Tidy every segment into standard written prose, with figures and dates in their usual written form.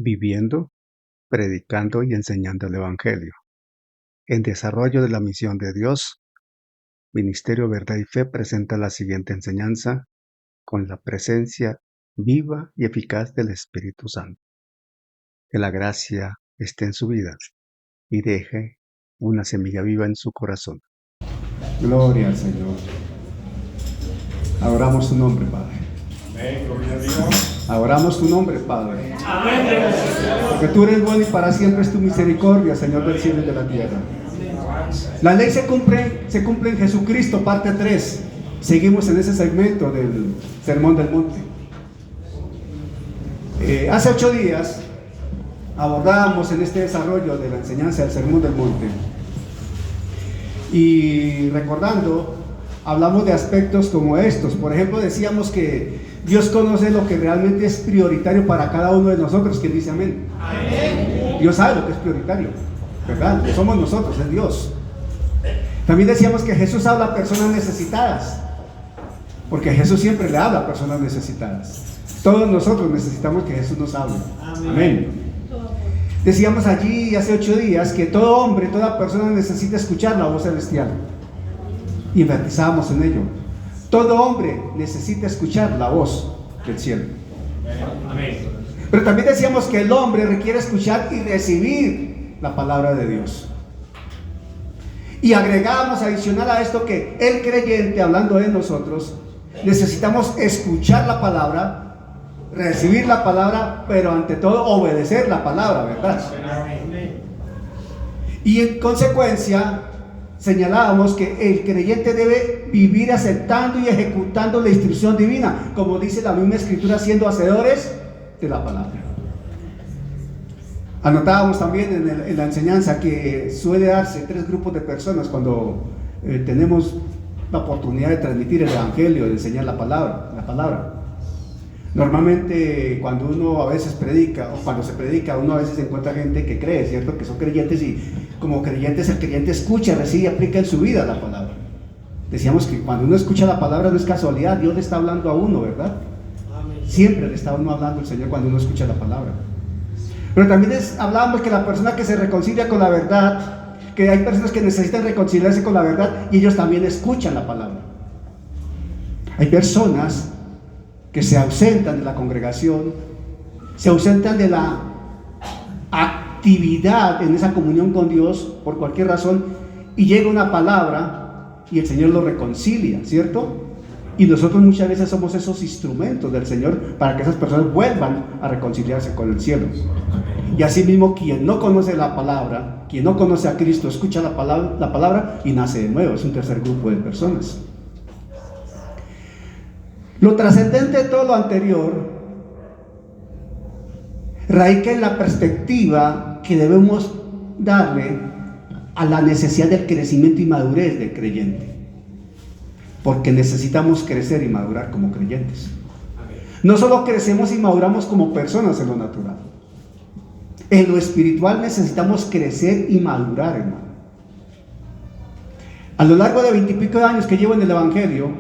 viviendo, predicando y enseñando el Evangelio. En desarrollo de la misión de Dios, Ministerio Verdad y Fe presenta la siguiente enseñanza con la presencia viva y eficaz del Espíritu Santo. Que la gracia esté en su vida y deje una semilla viva en su corazón. Gloria al Señor. Adoramos tu nombre, Padre. Amén, gloria a Dios. Adoramos tu nombre, Padre. Amén. Porque tú eres bueno y para siempre es tu misericordia, Señor del cielo y de la tierra. La ley se cumple en Jesucristo, parte 3. Seguimos en ese segmento del Sermón del Monte. Hace 8 días abordábamos en este desarrollo de la enseñanza del Sermón del Monte. Y recordando, hablamos de aspectos como estos. Por ejemplo, decíamos que Dios conoce lo que realmente es prioritario para cada uno de nosotros. ¿Quién dice amén? Amén. Dios sabe lo que es prioritario, ¿verdad? No somos nosotros, es Dios. También decíamos que Jesús habla a personas necesitadas, porque Jesús siempre le habla a personas necesitadas. Todos nosotros necesitamos que Jesús nos hable. Amén. Decíamos allí hace 8 días que todo hombre, toda persona necesita escuchar la voz celestial. Y enfatizábamos en ello. Todo hombre necesita escuchar la voz del cielo. Amén. Pero también decíamos que el hombre requiere escuchar y recibir la palabra de Dios. Y agregamos adicional a esto que el creyente, hablando de nosotros, necesitamos escuchar la palabra, recibir la palabra, pero ante todo obedecer la palabra, ¿verdad? Y en consecuencia señalábamos que el creyente debe vivir aceptando y ejecutando la instrucción divina, como dice la misma Escritura, siendo hacedores de la palabra. Anotábamos también en la enseñanza que suele darse 3 grupos de personas cuando tenemos la oportunidad de transmitir el Evangelio, de enseñar la palabra. Normalmente cuando uno a veces predica, o cuando se predica, uno a veces encuentra gente que cree, ¿cierto? Que son creyentes y como creyentes el creyente escucha, recibe y aplica en su vida la palabra. Decíamos que cuando uno escucha la palabra no es casualidad, Dios le está hablando a uno, ¿verdad? Siempre le está a uno hablando el Señor cuando uno escucha la palabra. Pero también hablábamos que la persona que se reconcilia con la verdad, que hay personas que necesitan reconciliarse con la verdad y ellos también escuchan la palabra. Hay personas que se ausentan de la congregación, se ausentan de la actividad en esa comunión con Dios por cualquier razón, y llega una palabra y el Señor lo reconcilia, ¿cierto? Y nosotros muchas veces somos esos instrumentos del Señor para que esas personas vuelvan a reconciliarse con el cielo. Y asimismo, quien no conoce la palabra, quien no conoce a Cristo, escucha la palabra y nace de nuevo. Es un tercer grupo de personas. Lo trascendente de todo lo anterior radica en la perspectiva que debemos darle a la necesidad del crecimiento y madurez del creyente, porque necesitamos crecer y madurar como creyentes. No solo crecemos y maduramos como personas en lo natural, en lo espiritual necesitamos crecer y madurar, hermano. A lo largo de 20 y pico de años que llevo en el Evangelio,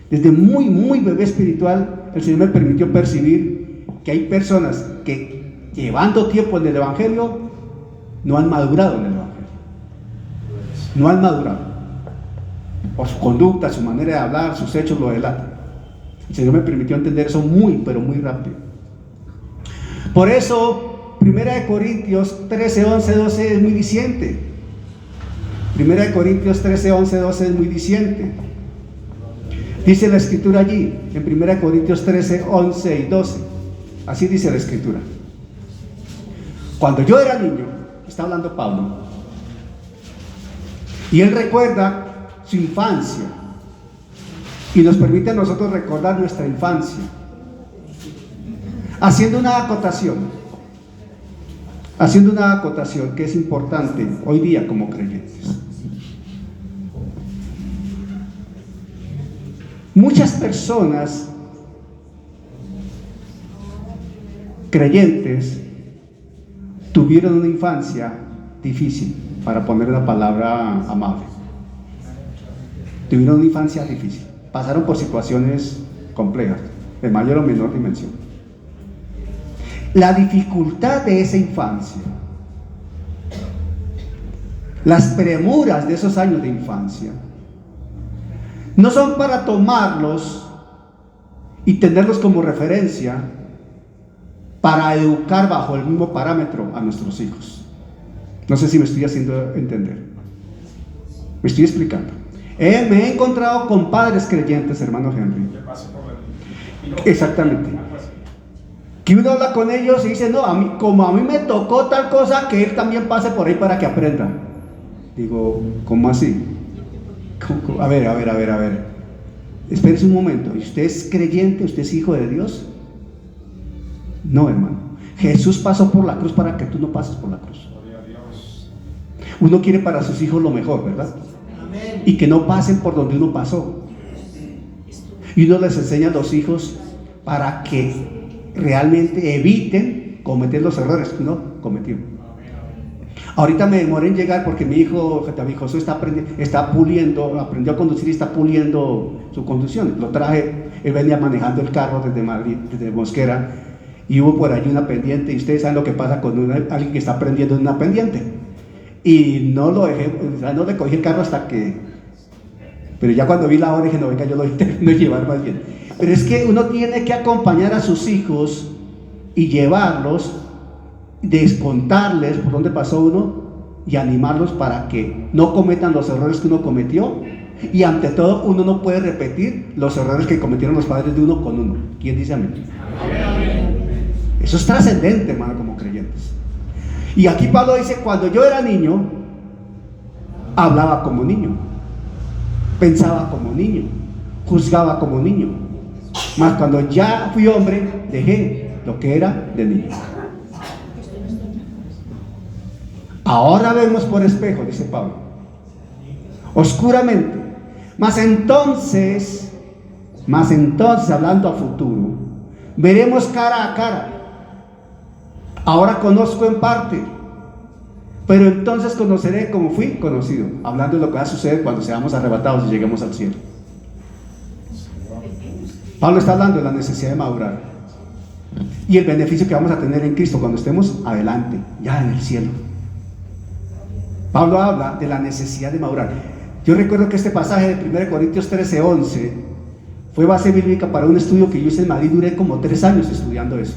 desde muy bebé espiritual, el Señor me permitió percibir que hay personas que llevando tiempo en el Evangelio no han madurado en el Evangelio. No han madurado. Por su conducta, su manera de hablar, sus hechos lo delatan. El Señor me permitió entender eso pero muy rápido. Por eso, 1 Corintios 13, 11, 12 es muy diciente. 1 Corintios 13, 11, 12 es muy diciente. Dice la Escritura allí, en 1 Corintios 13, 11 y 12. Así dice la Escritura. Cuando yo era niño, está hablando Pablo, y él recuerda su infancia, y nos permite a nosotros recordar nuestra infancia, haciendo una acotación que es importante hoy día como creyentes. Muchas personas creyentes tuvieron una infancia difícil, para poner una palabra amable. Tuvieron una infancia difícil, pasaron por situaciones complejas, en mayor o menor dimensión. La dificultad de esa infancia, las premuras de esos años de infancia, no son para tomarlos y tenerlos como referencia para educar bajo el mismo parámetro a nuestros hijos. No sé si me estoy haciendo entender. Me estoy explicando. Me he encontrado con padres creyentes, hermano Henry. Exactamente. Que uno habla con ellos y dice, no, como a mí me tocó tal cosa, que él también pase por ahí para que aprenda. Digo, ¿cómo así? A ver. Espérese un momento. ¿Usted es creyente? ¿Usted es hijo de Dios? No, hermano. Jesús pasó por la cruz para que tú no pases por la cruz. Uno quiere para sus hijos lo mejor, ¿verdad? Y que no pasen por donde uno pasó. Y uno les enseña a los hijos para que realmente eviten cometer los errores que uno cometió. Ahorita me demoré en llegar porque mi hijo Josué está puliendo, aprendió a conducir y está puliendo su conducción. Lo traje, él venía manejando el carro desde Madrid, desde Mosquera, y hubo por allí una pendiente, y ustedes saben lo que pasa con alguien que está aprendiendo en una pendiente. Y no lo dejé, o sea, no le cogí el carro hasta que... Pero ya cuando vi la hora dije, no, venga, yo lo intento llevar más bien. Pero es que uno tiene que acompañar a sus hijos y llevarlos, descontarles por dónde pasó uno y animarlos para que no cometan los errores que uno cometió. Y ante todo, uno no puede repetir los errores que cometieron los padres de uno con uno. ¿Quién dice amén? Eso es trascendente, hermano, como creyentes. Y aquí Pablo dice, cuando yo era niño, hablaba como niño, pensaba como niño, juzgaba como niño. Mas cuando ya fui hombre, dejé lo que era de niño. Ahora vemos por espejo, dice Pablo, oscuramente. Mas entonces, hablando a futuro, veremos cara a cara. Ahora conozco en parte, pero entonces conoceré como fui conocido. Hablando de lo que va a suceder cuando seamos arrebatados y lleguemos al cielo. Pablo está hablando de la necesidad de madurar y el beneficio que vamos a tener en Cristo cuando estemos adelante, ya en el cielo. Pablo habla de la necesidad de madurar. Yo recuerdo que este pasaje de 1 Corintios 13:11 fue base bíblica para un estudio que yo hice en Madrid. Duré como 3 años estudiando eso.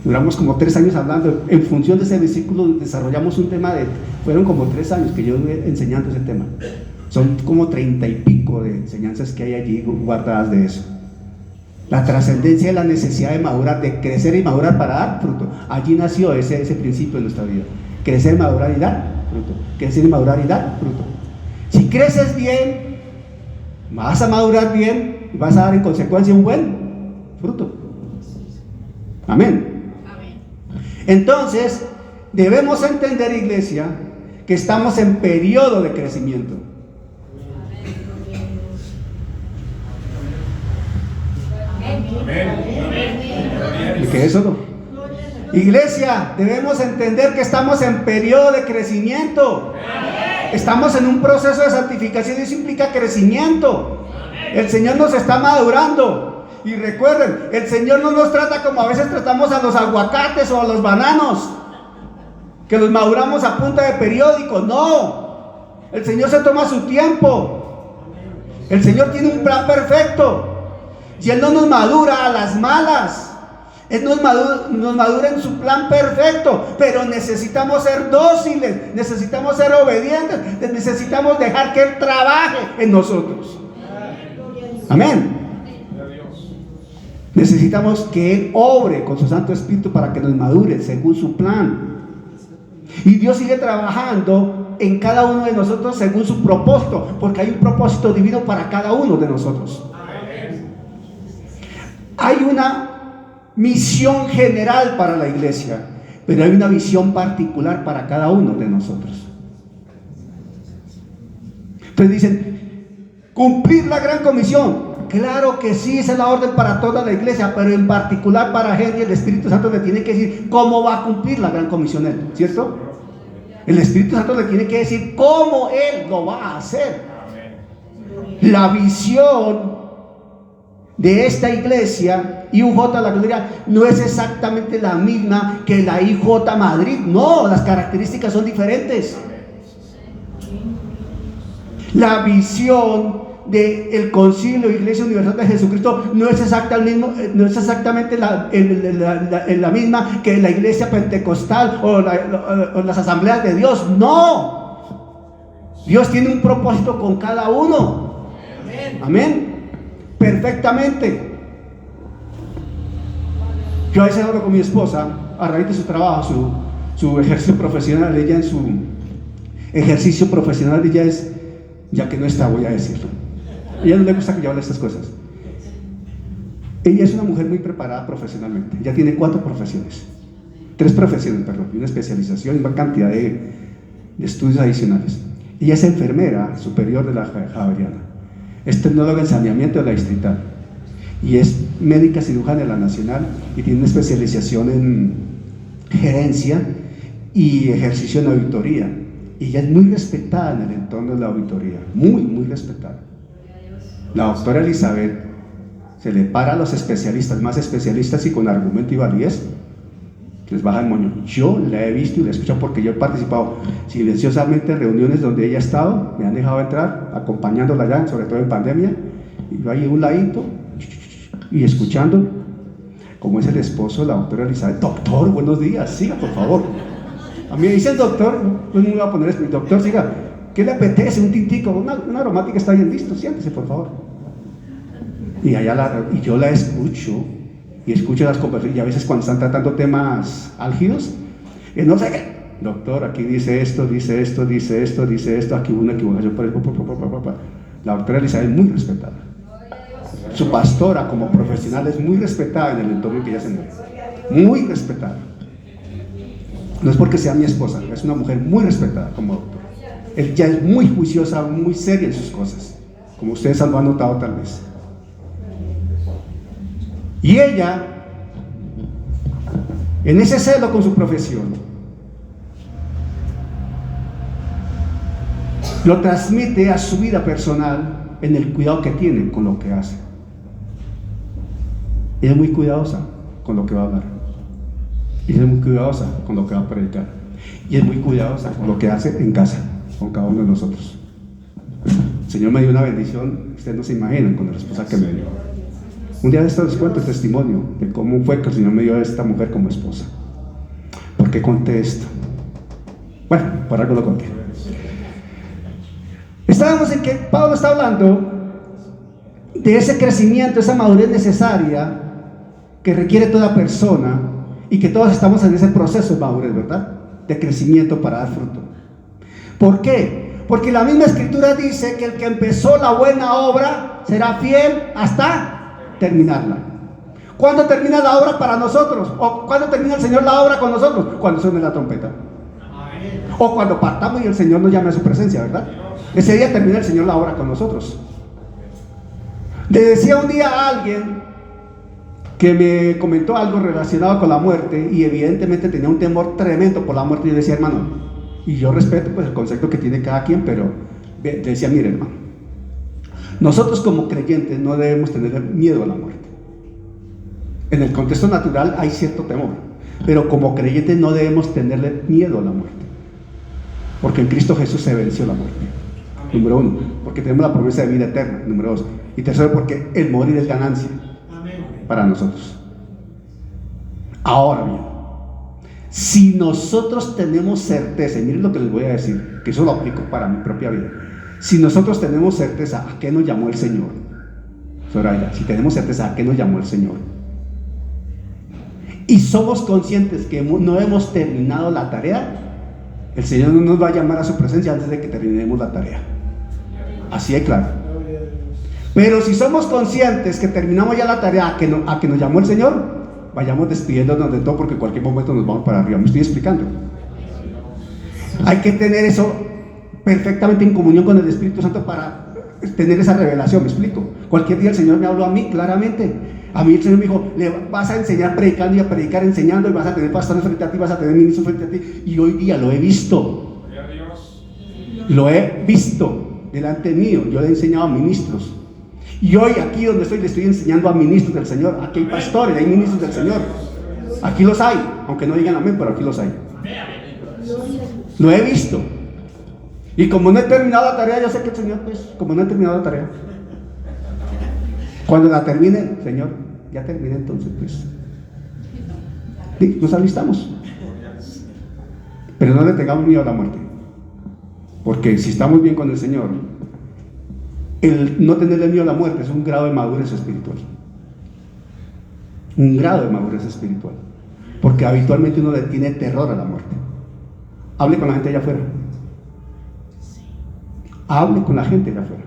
Duramos como 3 años hablando. En función de ese versículo desarrollamos un tema fueron como 3 años que yo enseñando ese tema. Son como 30 y pico de enseñanzas que hay allí guardadas de eso. La trascendencia de la necesidad de madurar, de crecer y madurar para dar fruto. Allí nació ese principio en nuestra vida. Crecer, madurar y dar fruto. Crecer y madurar y dar fruto. Si creces bien, vas a madurar bien y vas a dar en consecuencia un buen fruto. Amén. Entonces, debemos entender, iglesia, que estamos en periodo de crecimiento. ¿Y qué es eso, no? Iglesia, debemos entender que estamos en periodo de crecimiento. Estamos en un proceso de santificación y eso implica crecimiento. El Señor nos está madurando. Y recuerden, el Señor no nos trata como a veces tratamos a los aguacates o a los bananos, que los maduramos a punta de periódico. No, el Señor se toma su tiempo. El Señor tiene un plan perfecto y Él no nos madura a las malas. Él nos madura en su plan perfecto, pero necesitamos ser dóciles, necesitamos ser obedientes, necesitamos dejar que Él trabaje en nosotros. Amén. Necesitamos que Él obre con su Santo Espíritu para que nos madure según su plan. Y Dios sigue trabajando en cada uno de nosotros según su propósito, porque hay un propósito divino para cada uno de nosotros. Hay una misión general para la iglesia, pero hay una visión particular para cada uno de nosotros. Entonces dicen, cumplir la gran comisión. Claro que sí, esa es la orden para toda la iglesia, pero en particular para Henry, el Espíritu Santo le tiene que decir cómo va a cumplir la gran comisión él, ¿cierto? El Espíritu Santo le tiene que decir cómo Él lo va a hacer. La visión de esta iglesia, IUJ La Gloria, no es exactamente la misma que la IJ Madrid. No, las características son diferentes. La visión del Concilio Iglesia Universal de Jesucristo no es exactamente la misma que la iglesia pentecostal o las asambleas de Dios. No, Dios tiene un propósito con cada uno. Amén. Perfectamente. Yo a veces hablo con mi esposa a raíz de su trabajo, su ejercicio profesional. Ella en su ejercicio profesional, ella es, ya que no está, voy a decirlo, a ella no le gusta que yo hable estas cosas. Ella es una mujer muy preparada profesionalmente. Ella tiene 3 profesiones, y una especialización y una cantidad de estudios adicionales. Ella es enfermera superior de la Javeriana, es tecnóloga en saneamiento de la distrital y es médica cirujana de la Nacional y tiene una especialización en gerencia y ejercicio en auditoría. Y ella es muy respetada en el entorno de la auditoría, muy respetada. La doctora Elizabeth se le para a los especialistas, más especialistas, y con argumento y validez les baja el moño. Yo la he visto y la he escuchado porque yo he participado silenciosamente en reuniones donde ella ha estado, me han dejado entrar, acompañándola ya, sobre todo en pandemia, y yo ahí en un ladito y escuchando, como es el esposo de la doctora Elizabeth. Doctor, buenos días, siga por favor. A mí me dicen doctor, no me voy a poner esto, doctor, siga, ¿qué le apetece? Un tintico, una aromática está bien, listo, siéntese por favor. Y yo la escucho y escucho las conversaciones, y a veces cuando están tratando temas álgidos, no sé qué, doctor, aquí dice esto, aquí hubo una equivocación, la doctora Elizabeth es muy respetada. Su pastora como profesional es muy respetada en el entorno en que ella se mueve, muy respetada. No es porque sea mi esposa, es una mujer muy respetada como doctora. Ella es muy juiciosa, muy seria en sus cosas, como ustedes lo han notado tal vez. Y ella, en ese celo con su profesión, lo transmite a su vida personal en el cuidado que tiene con lo que hace. Ella es muy cuidadosa con lo que va a hablar. Ella es muy cuidadosa con lo que va a predicar. Y es muy cuidadosa con lo que hace en casa, con cada uno de nosotros. El Señor me dio una bendición, ustedes no se imaginan, con la esposa que me dio. Un día de esto les cuento el testimonio de cómo fue que el Señor me dio a esta mujer como esposa. ¿Por qué conté esto? Bueno, por algo lo conté. Estábamos en que Pablo está hablando de ese crecimiento, esa madurez necesaria que requiere toda persona, y que todos estamos en ese proceso de madurez, ¿verdad? De crecimiento para dar fruto. ¿Por qué? Porque la misma escritura dice que el que empezó la buena obra será fiel hasta terminarla. ¿Cuándo termina la obra para nosotros? ¿O cuándo termina el Señor la obra con nosotros? Cuando suene la trompeta. O cuando partamos y el Señor nos llame a su presencia, ¿verdad? Ese día termina el Señor la obra con nosotros. Le decía un día a alguien que me comentó algo relacionado con la muerte, y evidentemente tenía un temor tremendo por la muerte. Y yo decía, hermano, y yo respeto pues el concepto que tiene cada quien, pero le decía, mire hermano, nosotros como creyentes no debemos tener miedo a la muerte. En el contexto natural hay cierto temor, pero como creyentes no debemos tenerle miedo a la muerte, porque en Cristo Jesús se venció la muerte. Número 1, porque tenemos la promesa de vida eterna. Número 2, y tercero, porque el morir es ganancia para nosotros. Ahora bien, si nosotros tenemos certeza, y miren lo que les voy a decir, que eso lo aplico para mi propia vida. Si nosotros tenemos certeza a qué nos llamó el Señor, Soraya, si tenemos certeza a qué nos llamó el Señor, y somos conscientes que no hemos terminado la tarea, el Señor no nos va a llamar a su presencia antes de que terminemos la tarea. Así de claro. Pero si somos conscientes que terminamos ya la tarea a que nos llamó el Señor, vayamos despidiéndonos de todo, porque en cualquier momento nos vamos para arriba. ¿Me estoy explicando? Hay que tener eso perfectamente en comunión con el Espíritu Santo para tener esa revelación. ¿Me explico? Cualquier día el Señor me habló a mí claramente. A mí el Señor me dijo, le vas a enseñar predicando y a predicar enseñando, y vas a tener pastores frente a ti, vas a tener ministros frente a ti. Y hoy día lo he visto. Lo he visto delante mío. Yo le he enseñado a ministros. Y hoy aquí donde estoy le estoy enseñando a ministros del Señor. Aquí hay pastores, hay ministros del Señor. Aquí los hay, aunque no digan amén, pero aquí los hay. Lo he visto. Y como no he terminado la tarea, yo sé que el Señor, pues, como no he terminado la tarea, cuando la termine, Señor, ya terminé, entonces, pues, sí, nos alistamos. Pero no le tengamos miedo a la muerte. Porque si estamos bien con el Señor, el no tenerle miedo a la muerte es un grado de madurez espiritual. Un grado de madurez espiritual. Porque habitualmente uno le tiene terror a la muerte. Hable con la gente allá afuera. Hable con la gente allá afuera.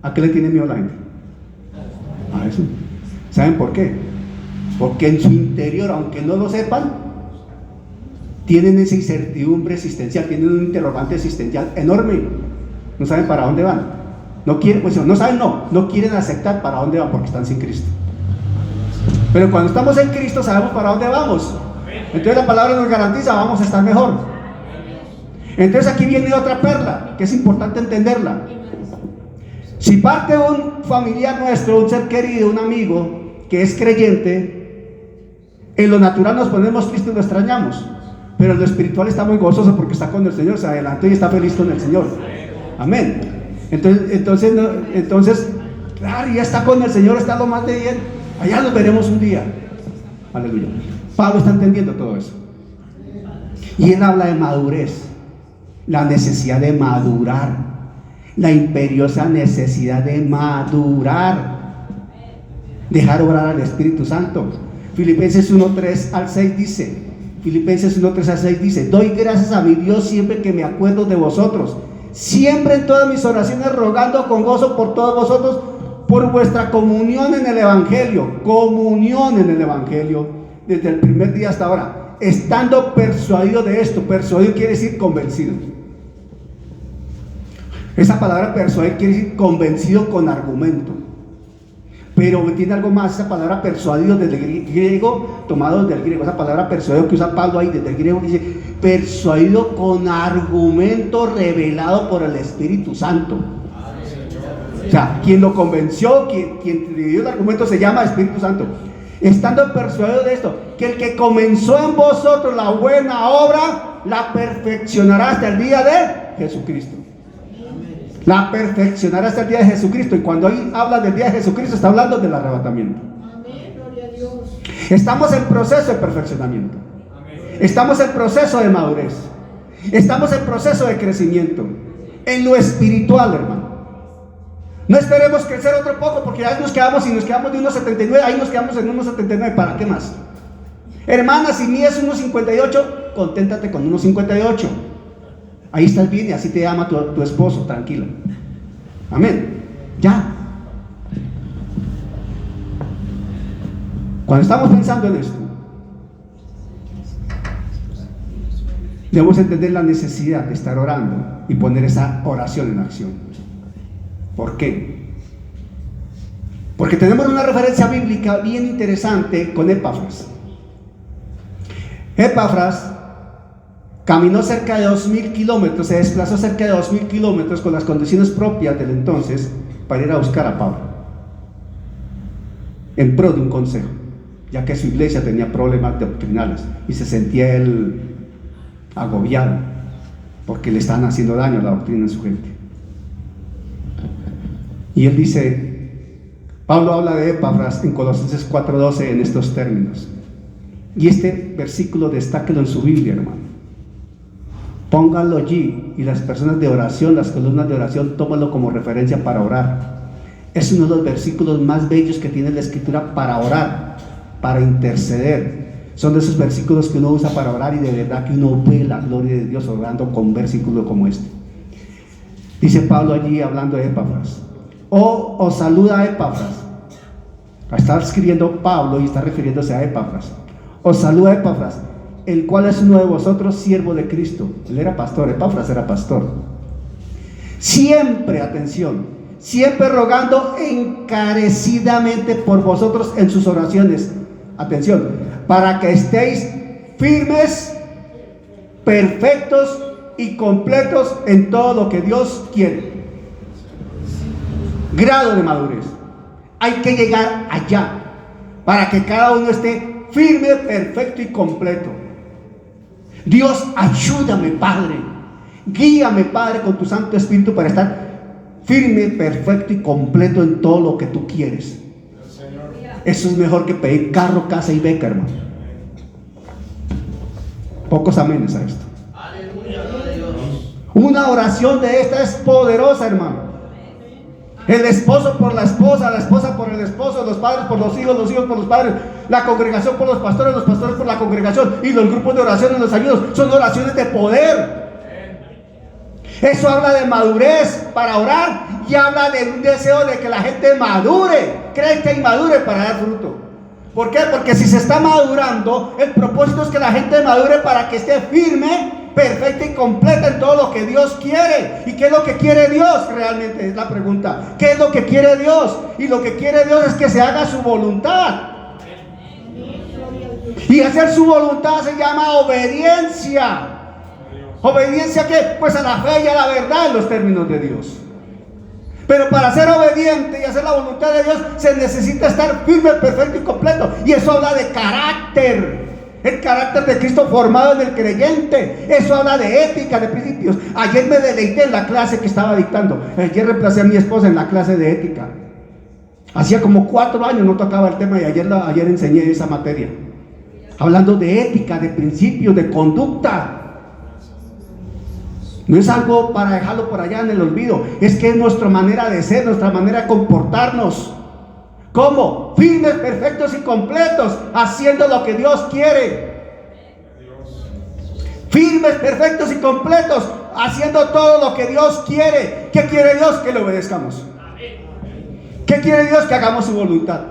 ¿A qué le tiene miedo a la gente? A eso. ¿Saben por qué? Porque en su interior, aunque no lo sepan, tienen esa incertidumbre existencial, tienen un interrogante existencial enorme. No saben para dónde van. No quieren, pues no saben, no quieren aceptar para dónde van porque están sin Cristo. Pero cuando estamos en Cristo sabemos para dónde vamos. Entonces la palabra nos garantiza, vamos a estar mejor. Entonces aquí viene otra perla, que es importante entenderla. Si parte un familiar nuestro, un ser querido, un amigo, que es creyente, en lo natural nos ponemos tristes y lo extrañamos. Pero en lo espiritual está muy gozoso porque está con el Señor, se adelantó y está feliz con el Señor. Amén. Entonces, claro, ya está con el Señor, está lo más de bien. Allá nos veremos un día. Aleluya. Pablo está entendiendo todo eso. Y él habla de madurez, la necesidad de madurar, la imperiosa necesidad de madurar, dejar obrar al Espíritu Santo. Filipenses 1:3 al 6 dice, Filipenses 1:3 al 6 dice: doy gracias a mi Dios siempre que me acuerdo de vosotros, siempre en todas mis oraciones rogando con gozo por todos vosotros, por vuestra comunión en el Evangelio, desde el primer día hasta ahora, estando persuadido de esto. Persuadido quiere decir convencido. Esa palabra persuadir quiere decir convencido con argumento. Pero tiene algo más, esa palabra persuadido desde el griego, tomado del griego, esa palabra persuadido que usa Pablo ahí desde el griego dice persuadido con argumento revelado por el Espíritu Santo. O sea, quien lo convenció, quien le dio el argumento se llama Espíritu Santo. Estando persuadido de esto, que el que comenzó en vosotros la buena obra, la perfeccionará hasta el día de Jesucristo. La perfeccionará hasta el día de Jesucristo. Y cuando ahí habla del día de Jesucristo, está hablando del arrebatamiento. Amén, gloria a Dios. Estamos en proceso de perfeccionamiento. Estamos en proceso de madurez. Estamos en proceso de crecimiento. En lo espiritual, hermano. No esperemos crecer otro poco, porque ahí nos quedamos, y nos quedamos de 1.79, ahí nos quedamos en 1.79, ¿para qué más? Hermana, si mides 1.58, conténtate con 1.58. Ahí estás bien y así te ama tu esposo, tranquila. Amén. Ya. Cuando estamos pensando en esto, debemos entender la necesidad de estar orando y poner esa oración en acción. ¿Por qué? Porque tenemos una referencia bíblica bien interesante con Epafras. Epafras caminó cerca de 2.000 kilómetros, se desplazó cerca de 2.000 kilómetros con las condiciones propias del entonces para ir a buscar a Pablo en pro de un consejo, ya que su iglesia tenía problemas doctrinales y se sentía él agobiado porque le estaban haciendo daño a la doctrina en su gente. Y él dice, Pablo habla de Epafras en Colosenses 4:12 en estos términos. Y este versículo destáquelo en su Biblia, hermano. Pónganlo allí, y las personas de oración, las columnas de oración, tómalo como referencia para orar. Es uno de los versículos más bellos que tiene la Escritura para orar, para interceder. Son de esos versículos que uno usa para orar y de verdad que uno ve la gloria de Dios orando con versículos como este. Dice Pablo allí hablando de Epafras. Os saluda a Epafras. Está escribiendo Pablo y está refiriéndose a Epafras. Os saluda a Epafras, el cual es uno de vosotros, siervo de Cristo. Él era pastor, Epafras era pastor. Siempre, atención, siempre rogando encarecidamente por vosotros en sus oraciones. Atención, para que estéis firmes, perfectos y completos en todo lo que Dios quiere. Grado de madurez. Hay que llegar allá para que cada uno esté firme, perfecto y completo. Dios, ayúdame, Padre. Guíame, Padre, con tu Santo Espíritu para estar firme, perfecto y completo en todo lo que tú quieres. Eso es mejor que pedir carro, casa y beca, hermano. Pocos amenes a esto. Una oración de esta es poderosa, hermano. El esposo por la esposa por el esposo, los padres por los hijos por los padres, la congregación por los pastores por la congregación, y los grupos de oración en los ayunos son oraciones de poder. Eso habla de madurez para orar y habla de un deseo de que la gente madure, crezca y madure para dar fruto. ¿Por qué? Porque si se está madurando, el propósito es que la gente madure para que esté firme, perfecta y completa en todo lo que Dios quiere. ¿Y qué es lo que quiere Dios? Realmente es la pregunta. ¿Qué es lo que quiere Dios? Y lo que quiere Dios es que se haga su voluntad. Y hacer su voluntad se llama obediencia. ¿Obediencia a qué? Pues a la fe y a la verdad en los términos de Dios. Pero para ser obediente y hacer la voluntad de Dios se necesita estar firme, perfecto y completo. Y eso habla de carácter. El carácter de Cristo formado en el creyente. Eso habla de ética, de principios. Ayer me deleité en la clase que estaba dictando. Ayer reemplacé a mi esposa en la clase de ética. Hacía como 4 años no tocaba el tema y ayer enseñé esa materia. Hablando de ética, de principios, de conducta. No es algo para dejarlo por allá en el olvido. Es que es nuestra manera de ser, nuestra manera de comportarnos. ¿Cómo? Firmes, perfectos y completos, haciendo lo que Dios quiere. Firmes, perfectos y completos, haciendo todo lo que Dios quiere. ¿Qué quiere Dios? Que le obedezcamos. ¿Qué quiere Dios? Que hagamos su voluntad.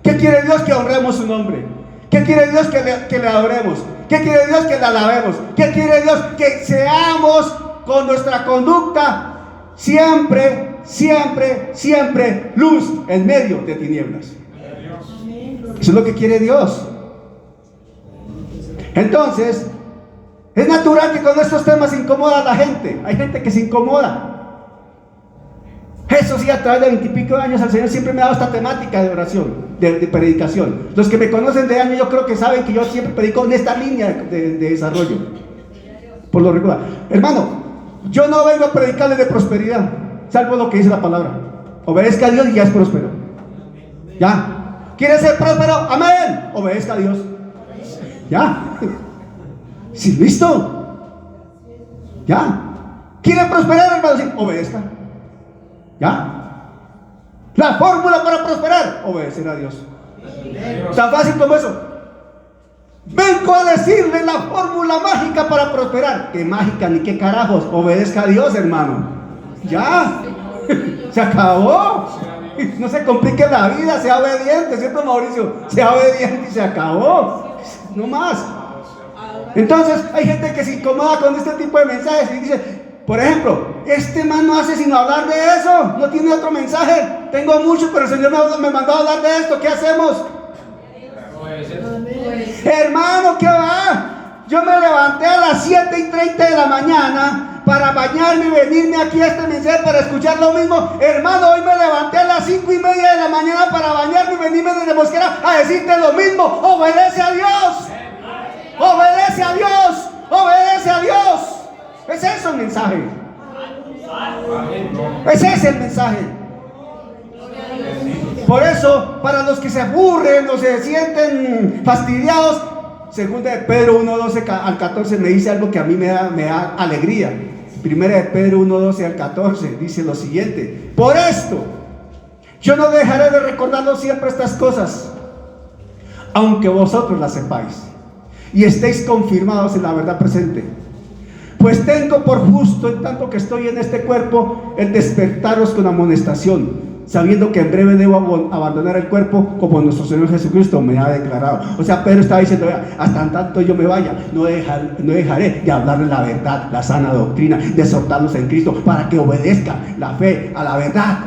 ¿Qué quiere Dios? Que honremos su nombre. ¿Qué quiere Dios? Que le adoremos. ¿Qué quiere Dios? Que le alabemos. ¿Qué quiere Dios? Que seamos con nuestra conducta siempre, siempre, siempre luz en medio de tinieblas. Eso es lo que quiere Dios. Entonces, es natural que con estos temas se incomoda a la gente. Hay gente que se incomoda. Eso sí, a través de 20 y pico de años el Señor siempre me ha dado esta temática de oración, de predicación. Los que me conocen de años yo creo que saben que yo siempre predico en esta línea de desarrollo. Por lo regular. Hermano, yo no vengo a predicarles de prosperidad, salvo lo que dice la palabra. Obedezca a Dios y ya es próspero. ¿Ya? ¿Quiere ser próspero? Amén. Obedezca a Dios. ¿Ya? ¿Sí, listo? ¿Ya? ¿Quiere prosperar, hermano? Sí, obedezca. ¿Ya? La fórmula para prosperar: obedecer a Dios. Tan fácil como eso. Vengo a decirle la fórmula mágica para prosperar. ¿Qué mágica ni qué carajos? Obedezca a Dios, hermano. Ya. Se acabó. No se complique la vida, sea obediente, ¿cierto, Mauricio? Sea obediente y se acabó. No más. Entonces hay gente que se incomoda con este tipo de mensajes y dice, por ejemplo, este man no hace sino hablar de eso, no tiene otro mensaje. Tengo mucho, pero el Señor me mandó a hablar de esto. ¿Qué hacemos? Hermano, ¿qué va? Yo me levanté a las 7:30 de la mañana para bañarme y venirme aquí a este mensaje para escuchar lo mismo. Hermano, hoy me levanté a las 5:30 de la mañana para bañarme y venirme desde Mosquera a decirte lo mismo. Obedece a Dios. Obedece a Dios. Obedece a Dios. Ese es el mensaje. Ese es el mensaje. Por eso, para los que se aburren o se sienten fastidiados, segunda de Pedro 1:12 al 14 me dice algo que a mí me da alegría. Primera de Pedro 1:12 al 14 dice lo siguiente: por esto yo no dejaré de recordaros siempre estas cosas, aunque vosotros las sepáis y estéis confirmados en la verdad presente. Pues tengo por justo, en tanto que estoy en este cuerpo, el despertaros con amonestación, sabiendo que en breve debo abandonar el cuerpo, como nuestro Señor Jesucristo me ha declarado. O sea, Pedro estaba diciendo, hasta en tanto yo me vaya, no dejaré de hablarle la verdad, la sana doctrina, de exhortarlos en Cristo, para que obedezca la fe a la verdad.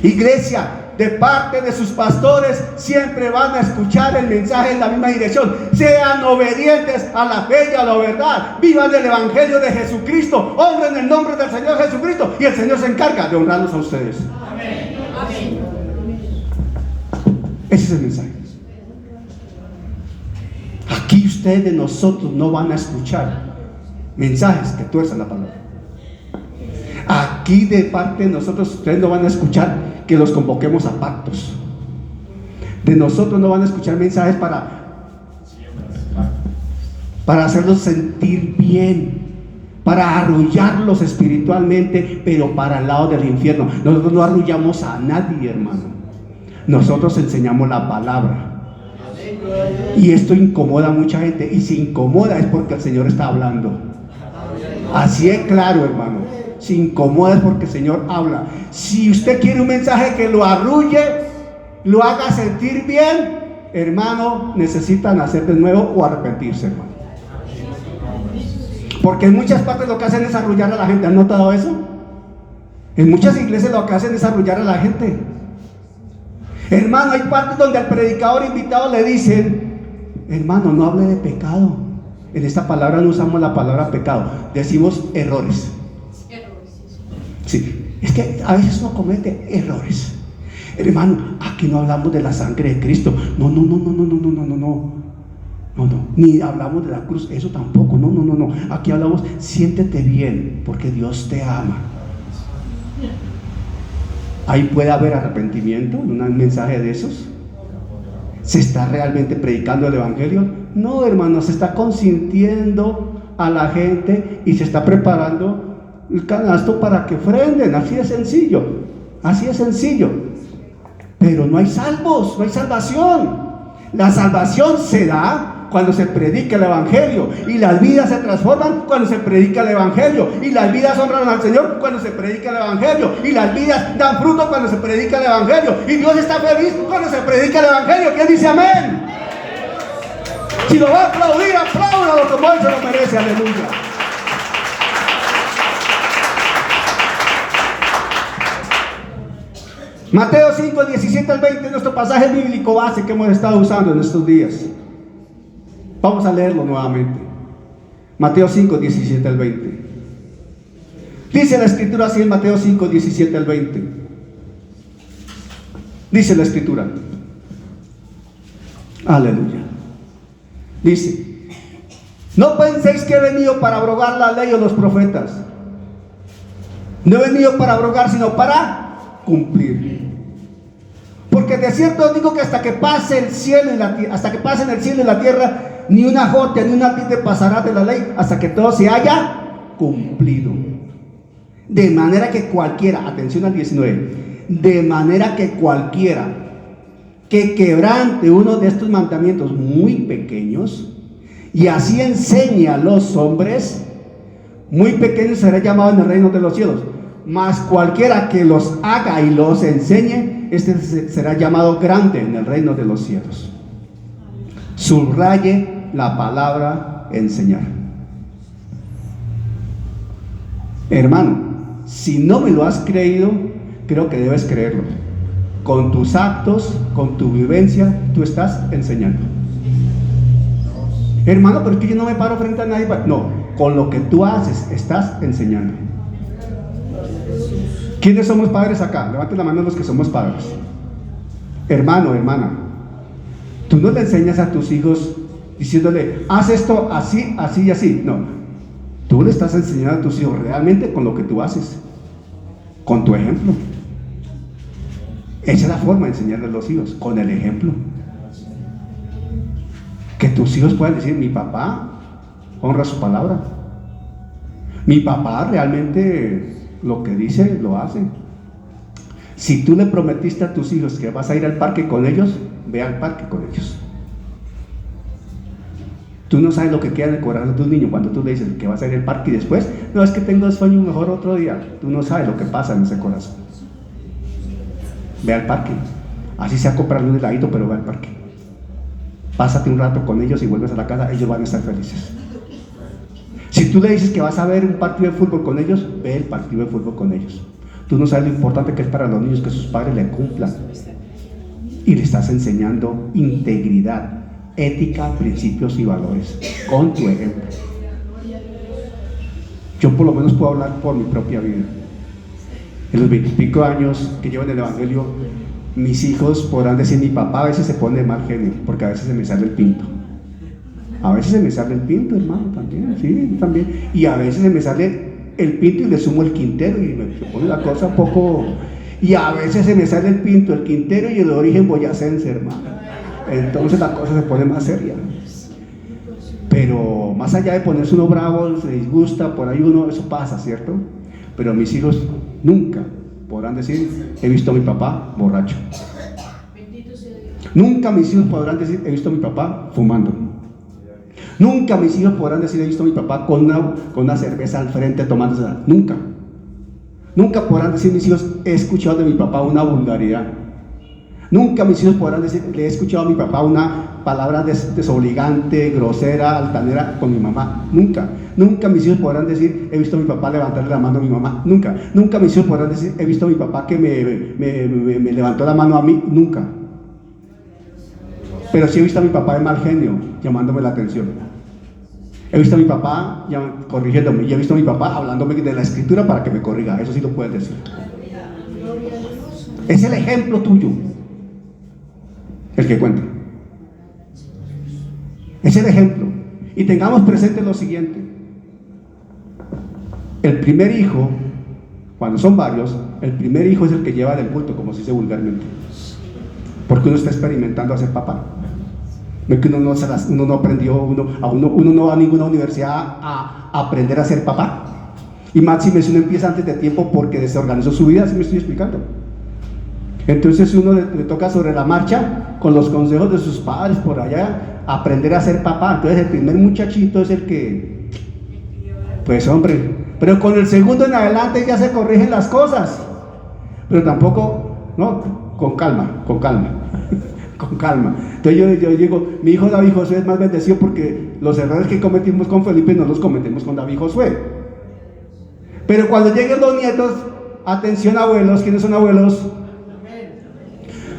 Iglesia, de parte de sus pastores, siempre van a escuchar el mensaje en la misma dirección. Sean obedientes a la fe y a la verdad. Vivan el Evangelio de Jesucristo. Honren el nombre del Señor Jesucristo. Y el Señor se encarga de honrarlos a ustedes. Amén. Amén. Ese es el mensaje. Aquí ustedes de nosotros no van a escuchar mensajes que tuerzan la palabra. Aquí de parte de nosotros ustedes no van a escuchar que los convoquemos a pactos. De nosotros no van a escuchar mensajes para hacerlos sentir bien, para arrullarlos espiritualmente, pero para el lado del infierno. Nosotros no arrullamos a nadie, hermano. Nosotros enseñamos la palabra. Y esto incomoda a mucha gente, y si incomoda es porque el Señor está hablando. Así es claro, hermano. Si incomoda es porque el Señor habla. Si usted quiere un mensaje que lo arrulle, lo haga sentir bien, hermano, necesita nacer de nuevo o arrepentirse, hermano. Porque en muchas partes lo que hacen es arrullar a la gente. ¿Han notado eso? En muchas iglesias lo que hacen es arrullar a la gente. Hermano, hay partes donde al predicador invitado le dicen: hermano, no hable de pecado. En esta palabra no usamos la palabra pecado, decimos errores. Sí, es que a veces uno comete errores. Hermano, aquí no hablamos de la sangre de Cristo. No. Ni hablamos de la cruz, eso tampoco. No. Aquí hablamos, siéntete bien, porque Dios te ama. Ahí puede haber arrepentimiento en un mensaje de esos. ¿Se está realmente predicando el evangelio? No, hermano, se está consintiendo a la gente y se está preparando el canasto para que ofrenden. Así es sencillo. Pero no hay salvos, no hay salvación. La salvación se da cuando se predica el evangelio, y las vidas se transforman cuando se predica el evangelio, y las vidas honran al Señor cuando se predica el evangelio, y las vidas dan fruto cuando se predica el evangelio, y Dios está feliz cuando se predica el evangelio. ¿Quién dice amén? Si lo va a aplaudir, apláudalo como Él se lo merece. Aleluya. Mateo 5, 17 al 20 es nuestro pasaje bíblico base que hemos estado usando en estos días. Vamos a leerlo nuevamente. Mateo 5, 17 al 20. Dice la escritura así en Mateo 5, 17 al 20. Dice la escritura. Aleluya. Dice: no penséis que he venido para abrogar la ley o los profetas. No he venido para abrogar, sino para cumplir. Porque de cierto os digo que hasta que pase el cielo y la tierra, hasta que pasen el cielo y la tierra, ni una jota ni una tilde pasará de la ley hasta que todo se haya cumplido. De manera que cualquiera, atención al 19, de manera que cualquiera que quebrante uno de estos mandamientos muy pequeños y así enseñe a los hombres, muy pequeño será llamado en el reino de los cielos. Mas cualquiera que los haga y los enseñe, este será llamado grande en el reino de los cielos. Subraye la palabra enseñar. Hermano, si no me lo has creído, creo que debes creerlo. Con tus actos, con tu vivencia, tú estás enseñando. Hermano, pero es que yo no me paro frente a nadie. No, con lo que tú haces, estás enseñando. ¿Quiénes somos padres acá? Levanten la mano los que somos padres. Hermano, hermana, tú no le enseñas a tus hijos diciéndole, haz esto así, así y así. No, tú le estás enseñando a tus hijos realmente con lo que tú haces, con tu ejemplo. Esa es la forma de enseñarle a los hijos, con el ejemplo. Que tus hijos puedan decir, mi papá honra su palabra. Mi papá realmente lo que dice, lo hace. Si tú le prometiste a tus hijos que vas a ir al parque con ellos, ve al parque con ellos. Tú no sabes lo que queda en el corazón de tus niños cuando tú le dices que vas a ir al parque y después, no, es que tengo sueño, mejor otro día. Tú no sabes lo que pasa en ese corazón. Ve al parque, así sea comprarle un heladito, pero ve al parque. Pásate un rato con ellos y vuelves a la casa, ellos van a estar felices. Si tú le dices que vas a ver un partido de fútbol con ellos, ve el partido de fútbol con ellos. Tú no sabes lo importante que es para los niños que sus padres le cumplan. Y le estás enseñando integridad, ética, principios y valores con tu ejemplo. Yo por lo menos puedo hablar por mi propia vida. En los 25 años que llevo en el evangelio, mis hijos podrán decir, mi papá a veces se pone de mal genio, porque a veces se me sale el pinto. A veces se me sale el pinto, hermano, también, sí, también. Y a veces se me sale el pinto y le sumo el quintero y me pone la cosa un poco... Y a veces se me sale el pinto, el quintero y el origen boyacense, hermano. Entonces la cosa se pone más seria. Pero más allá de ponerse uno bravo, se disgusta, por ahí uno, eso pasa, ¿cierto? Pero mis hijos nunca podrán decir, he visto a mi papá borracho. Nunca mis hijos podrán decir, he visto a mi papá fumando. Nunca mis hijos podrán decir, he visto a mi papá con una cerveza al frente tomándose. Nunca. Nunca podrán decir mis hijos, he escuchado de mi papá una vulgaridad. Nunca mis hijos podrán decir, le he escuchado a mi papá una palabra desobligante, grosera, altanera con mi mamá. Nunca. Nunca mis hijos podrán decir, he visto a mi papá levantarle la mano a mi mamá. Nunca. Nunca mis hijos podrán decir, he visto a mi papá que me levantó la mano a mí. Nunca. Pero sí he visto a mi papá de mal genio, llamándome la atención. He visto a mi papá corrigiéndome, y he visto a mi papá hablándome de la escritura para que me corriga. Eso sí lo puedes decir. Es el ejemplo tuyo el que cuenta. Es el ejemplo. Y tengamos presente lo siguiente: el primer hijo, cuando son varios, el primer hijo es el que lleva del bulto, como se dice vulgarmente, porque uno está experimentando a ser papá. No es que uno no aprendió, uno no va a ninguna universidad a aprender a ser papá. Y máxime si uno empieza antes de tiempo porque desorganizó su vida, así me estoy explicando. Entonces uno le toca sobre la marcha, con los consejos de sus padres por allá, aprender a ser papá. Entonces el primer muchachito es el que, pues hombre, pero con el segundo en adelante ya se corrigen las cosas. Pero tampoco, no, con calma, con calma. Con calma. Entonces yo digo, mi hijo David Josué es más bendecido porque los errores que cometimos con Felipe no los cometemos con David Josué. Pero cuando lleguen los nietos, atención abuelos, ¿quiénes son abuelos?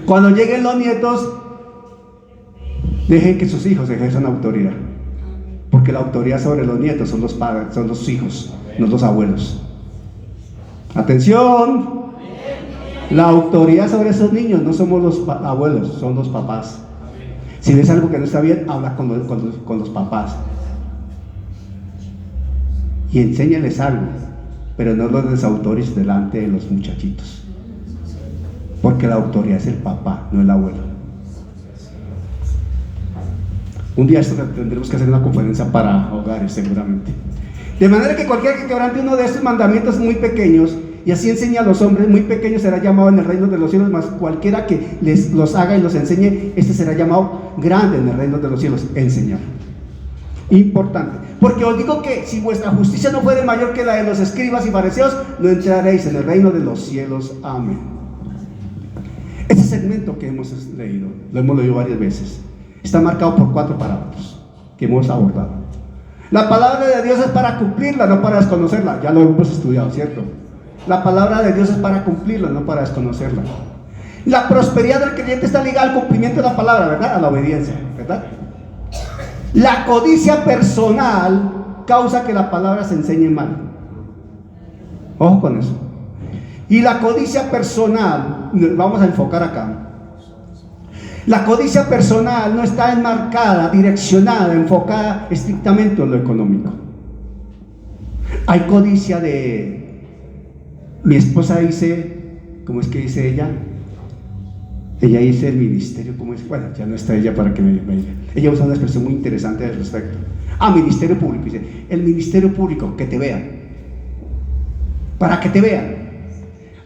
Cuando lleguen los nietos, dejen que sus hijos ejerzan autoridad, porque la autoridad sobre los nietos son los padres, son los hijos, no los abuelos. Atención. La autoridad sobre esos niños no somos los abuelos, son los papás. Si ves algo que no está bien, habla con los papás y enséñales algo, pero no los desautorices delante de los muchachitos, porque la autoridad es el papá, no el abuelo. Un día tendremos que hacer una conferencia para hogares, seguramente. De manera que cualquiera que quebrante uno de estos mandamientos muy pequeños, y así enseña a los hombres, muy pequeños será llamado en el reino de los cielos, mas cualquiera que los haga y los enseñe, este será llamado grande en el reino de los cielos. Enseñar. Importante. Porque os digo que si vuestra justicia no fuere mayor que la de los escribas y fariseos, no entraréis en el reino de los cielos. Amén. Este segmento que hemos leído, lo hemos leído varias veces, está marcado por 4 parámetros que hemos abordado. La palabra de Dios es para cumplirla, no para desconocerla. Ya lo hemos estudiado, ¿cierto? La palabra de Dios es para cumplirla, no para desconocerla. La prosperidad del creyente está ligada al cumplimiento de la palabra, ¿verdad? A la obediencia, ¿verdad? La codicia personal causa que la palabra se enseñe mal. Ojo con eso. Y la codicia personal, vamos a enfocar acá. La codicia personal no está enmarcada, direccionada, enfocada estrictamente en lo económico. Hay codicia de... Mi esposa dice, ¿cómo es que dice ella? Ella dice el ministerio, ¿cómo es? Bueno, ya no está ella para que me diga. Ella usa una expresión muy interesante al respecto. Ministerio público, dice, el ministerio público, que te vean. Para que te vean.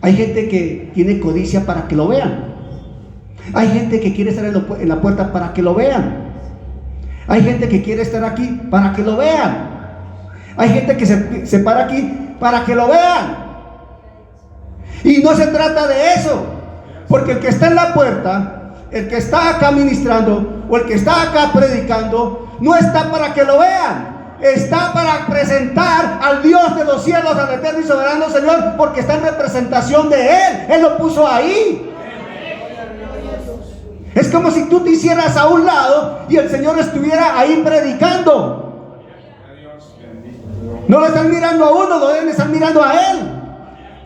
Hay gente que tiene codicia para que lo vean. Hay gente que quiere estar en la puerta para que lo vean. Hay gente que quiere estar aquí para que lo vean. Hay gente que se para aquí para que lo vean. Y no se trata de eso, porque el que está en la puerta, el que está acá ministrando o el que está acá predicando, no está para que lo vean, está para presentar al Dios de los cielos, al eterno y soberano Señor, porque está en representación de Él lo puso ahí. Es como si tú te hicieras a un lado y el Señor estuviera ahí predicando. No lo están mirando a uno, lo deben estar mirando a Él.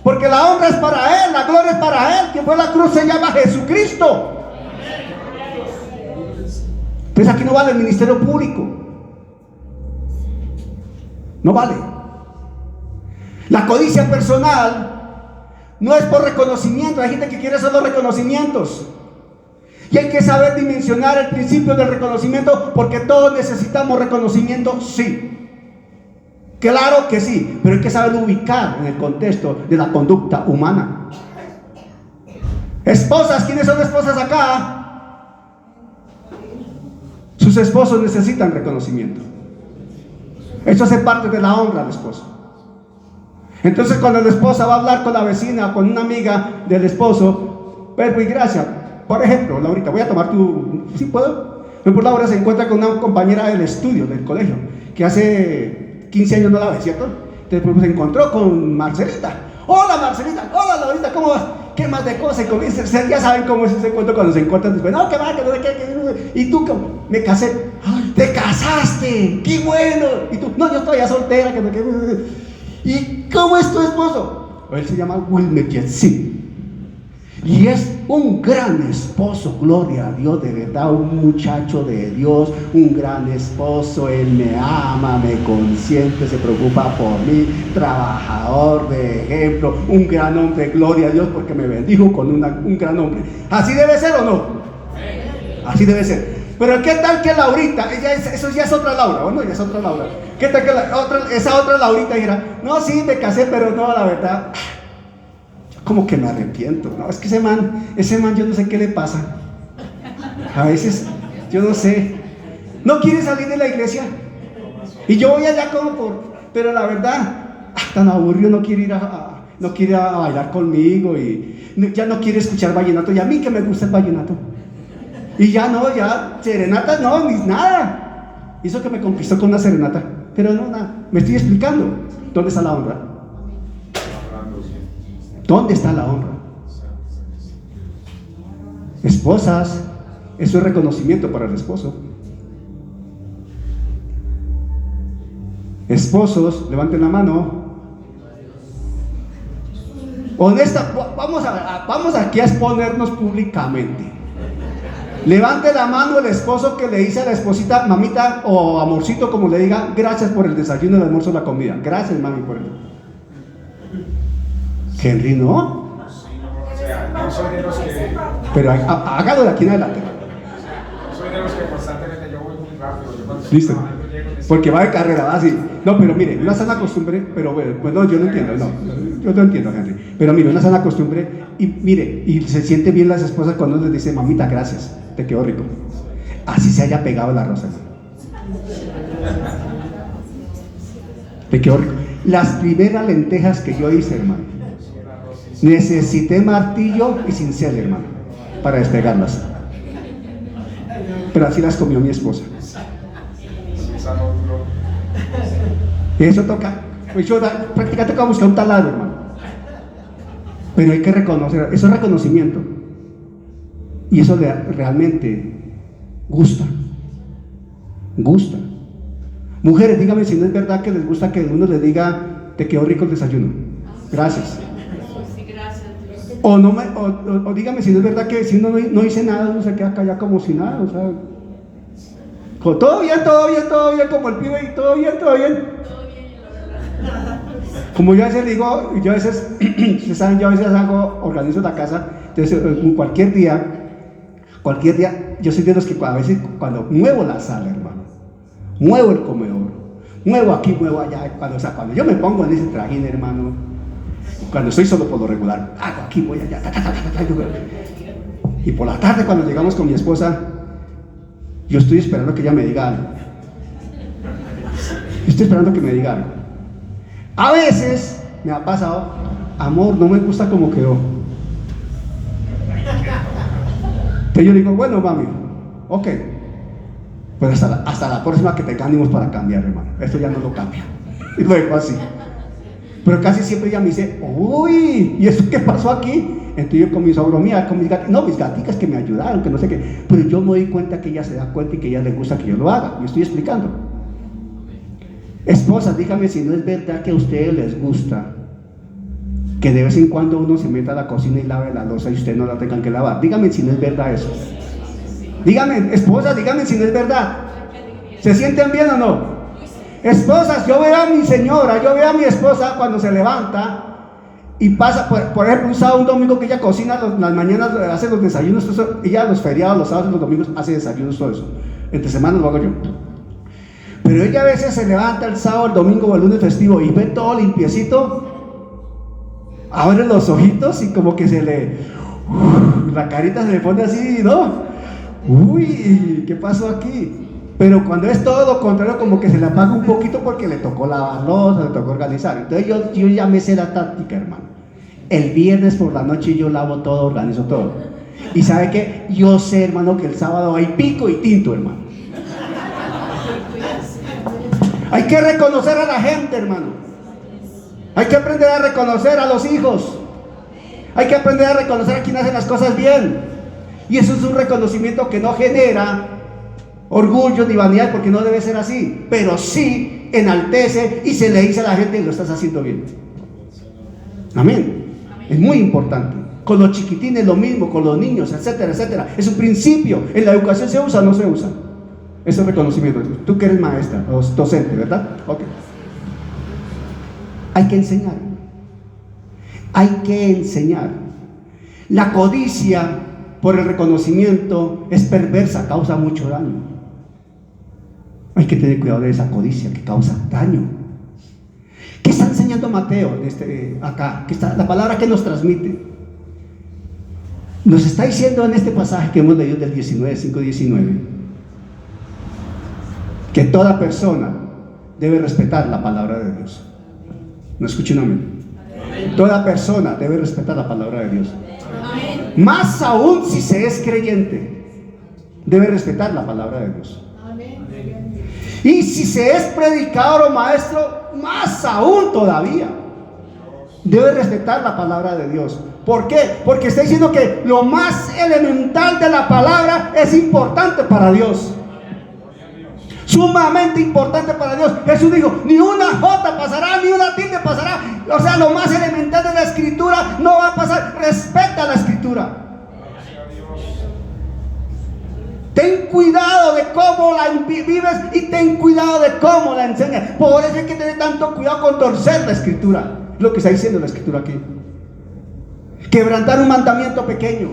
Porque la honra es para Él, la gloria es para Él. Quien fue a la cruz se llama Jesucristo. Entonces aquí no vale el ministerio público. No vale. La codicia personal no es por reconocimiento. Hay gente que quiere hacer los reconocimientos. Y hay que saber dimensionar el principio del reconocimiento, porque todos necesitamos reconocimiento, sí. Claro que sí, pero hay que saber ubicar en el contexto de la conducta humana. Esposas, ¿quiénes son esposas acá? Sus esposos necesitan reconocimiento. Eso hace parte de la honra del esposo. Entonces, cuando la esposa va a hablar con la vecina o con una amiga del esposo, Pedro y Gracia, por ejemplo, Laurita, voy a tomar tu... ¿Sí puedo? Por Laura se encuentra con una compañera del estudio, del colegio, que hace 15 años no la ve, ¿cierto? Entonces pues, se encontró con Marcelita. Hola Marcelita, hola Laurita, ¿cómo vas? ¿Qué más de cosas? Ya saben cómo es ese encuentro cuando se encuentran después. No, ¿qué va? ¿Qué no sé qué? Y tú, me casé. ¡Ay, te casaste! ¡Qué bueno! Y tú, no, yo estoy ya soltera. Que no, que... ¿Y cómo es tu esposo? Él se llama Wilmer Jetsi. Y es un gran esposo, gloria a Dios, de verdad, un muchacho de Dios, un gran esposo. Él me ama, me consiente, se preocupa por mí, trabajador de ejemplo, un gran hombre, gloria a Dios, porque me bendijo con un gran hombre. ¿Así debe ser o no? Así debe ser. Pero ¿qué tal que Laurita? Eso ya es otra Laura, ¿o no? Ya es otra Laura. ¿Qué tal que esa otra Laurita dijera, no, sí, me casé, pero no, la verdad... como que me arrepiento, no, es que ese man yo no sé qué le pasa, a veces, yo no sé, no quiere salir de la iglesia, y yo voy allá pero la verdad, tan aburrido, no quiere ir a bailar conmigo, y ya no quiere escuchar vallenato, y a mí que me gusta el vallenato, y ya no, ya, serenatas no, ni nada, hizo que me conquistó con una serenata, pero no, nada, me estoy explicando, ¿dónde está la honra? ¿Dónde está la honra? Esposas, eso es reconocimiento para el esposo. Esposos, levanten la mano. Honesta, vamos aquí a exponernos públicamente. Levante la mano el esposo que le dice a la esposita, mamita o amorcito, como le diga, gracias por el desayuno, el almuerzo, la comida. Gracias, mami, por eso. Henry, ¿no? No soy de los que... Pero hágalo de aquí en adelante. No soy de los que constantemente yo voy muy rápido. Listo. Porque va de carrera, va así. No, pero mire, una sana costumbre, pero bueno, pues no, yo no entiendo, yo no entiendo, Henry. Pero mire, una sana costumbre, y mire, y se siente bien las esposas cuando les dice, mamita, gracias, te quedó rico. Así se haya pegado la rosa. Te quedó rico. Las primeras lentejas que yo hice, hermano, necesité martillo y cincel, hermano, para despegarlas. Pero así las comió mi esposa. Eso toca, pues yo prácticamente toca buscar un taladro, hermano. Pero hay que reconocer, eso es reconocimiento. Y eso realmente gusta. Gusta. Mujeres, díganme si no es verdad que les gusta que uno les diga, te quedó rico el desayuno. Gracias. O dígame si no es verdad que si uno no dice nada, uno se queda callado como si nada, o sea, todo bien, como el pibe, y todo bien. Como yo a veces digo, yo a veces, ustedes saben, yo a veces organizo la casa, entonces cualquier día, yo soy de los que a veces cuando muevo la sala, hermano, muevo el comedor, muevo aquí, muevo allá, cuando yo me pongo en ese trajín, hermano, cuando estoy solo por lo regular, hago aquí, voy allá, y por la tarde cuando llegamos con mi esposa, yo estoy esperando que ella me diga algo. Estoy esperando que me diga algo. A veces me ha pasado, amor, no me gusta cómo quedó. Entonces yo digo, bueno, mami, ok, pues hasta la próxima que te ánimos para cambiar, hermano. Esto ya no lo cambia. Y lo dejo así. Pero casi siempre ella me dice, uy, ¿y eso qué pasó aquí? Entonces yo comienzo a bromear con mis gatitas, no, mis gaticas que me ayudaron, que no sé qué. Pero yo me doy cuenta que ella se da cuenta y que a ella le gusta que yo lo haga. Me estoy explicando. Esposas, díganme si no es verdad que a ustedes les gusta que de vez en cuando uno se meta a la cocina y lave la loza y ustedes no la tengan que lavar. Díganme si no es verdad eso. Díganme, esposas, díganme si no es verdad. ¿Se sienten bien o no? Esposas, yo veo a mi señora, yo veo a mi esposa cuando se levanta y pasa, por ejemplo, un sábado, un domingo que ella cocina las mañanas, hace los desayunos, todo eso, ella los feriados, los sábados y los domingos hace desayunos, todo eso. Entre semanas lo hago yo. Pero ella a veces se levanta el sábado, el domingo o el lunes festivo y ve todo limpiecito, abre los ojitos y como que la carita se le pone así, ¿no? Uy, ¿qué pasó aquí? Pero cuando es todo lo contrario, como que se le apaga un poquito porque le tocó lavar loza, le tocó organizar. Entonces yo ya me sé la táctica, hermano. El viernes por la noche yo lavo todo, organizo todo. Y ¿sabe qué? Yo sé, hermano, que el sábado hay pico y tinto, hermano. Hay que reconocer a la gente, hermano. Hay que aprender a reconocer a los hijos. Hay que aprender a reconocer a quien hace las cosas bien. Y eso es un reconocimiento que no genera orgullo ni vanidad, porque no debe ser así, pero sí enaltece y se le dice a la gente: lo estás haciendo bien. Amén. Es muy importante. Con los chiquitines lo mismo, con los niños, etcétera, etcétera. Es un principio. ¿En la educación se usa o no se usa? Ese reconocimiento. Tú que eres maestra o docente, ¿verdad? Ok. Hay que enseñar. Hay que enseñar. La codicia por el reconocimiento es perversa, causa mucho daño. Hay que tener cuidado de esa codicia que causa daño. ¿Qué está enseñando Mateo acá? ¿Qué está, la palabra que nos transmite? Nos está diciendo en este pasaje que hemos leído del 5:19, que toda persona debe respetar la palabra de Dios. ¿No escuché un amén? Toda persona debe respetar la palabra de Dios. Amén. Más aún si se es creyente, debe respetar la palabra de Dios. Amén. Y si se es predicador o maestro, más aún todavía debe respetar la palabra de Dios. ¿Por qué? Porque está diciendo que lo más elemental de la palabra es importante para Dios. Sumamente importante para Dios. Jesús dijo: ni una jota pasará, ni una tilde pasará. O sea, lo más elemental de la escritura no va a pasar. Respeta la escritura. Ten cuidado de cómo la vives y ten cuidado de cómo la enseñas. Por eso hay que tener tanto cuidado con torcer la escritura. Es lo que está diciendo la escritura aquí. Quebrantar un mandamiento pequeño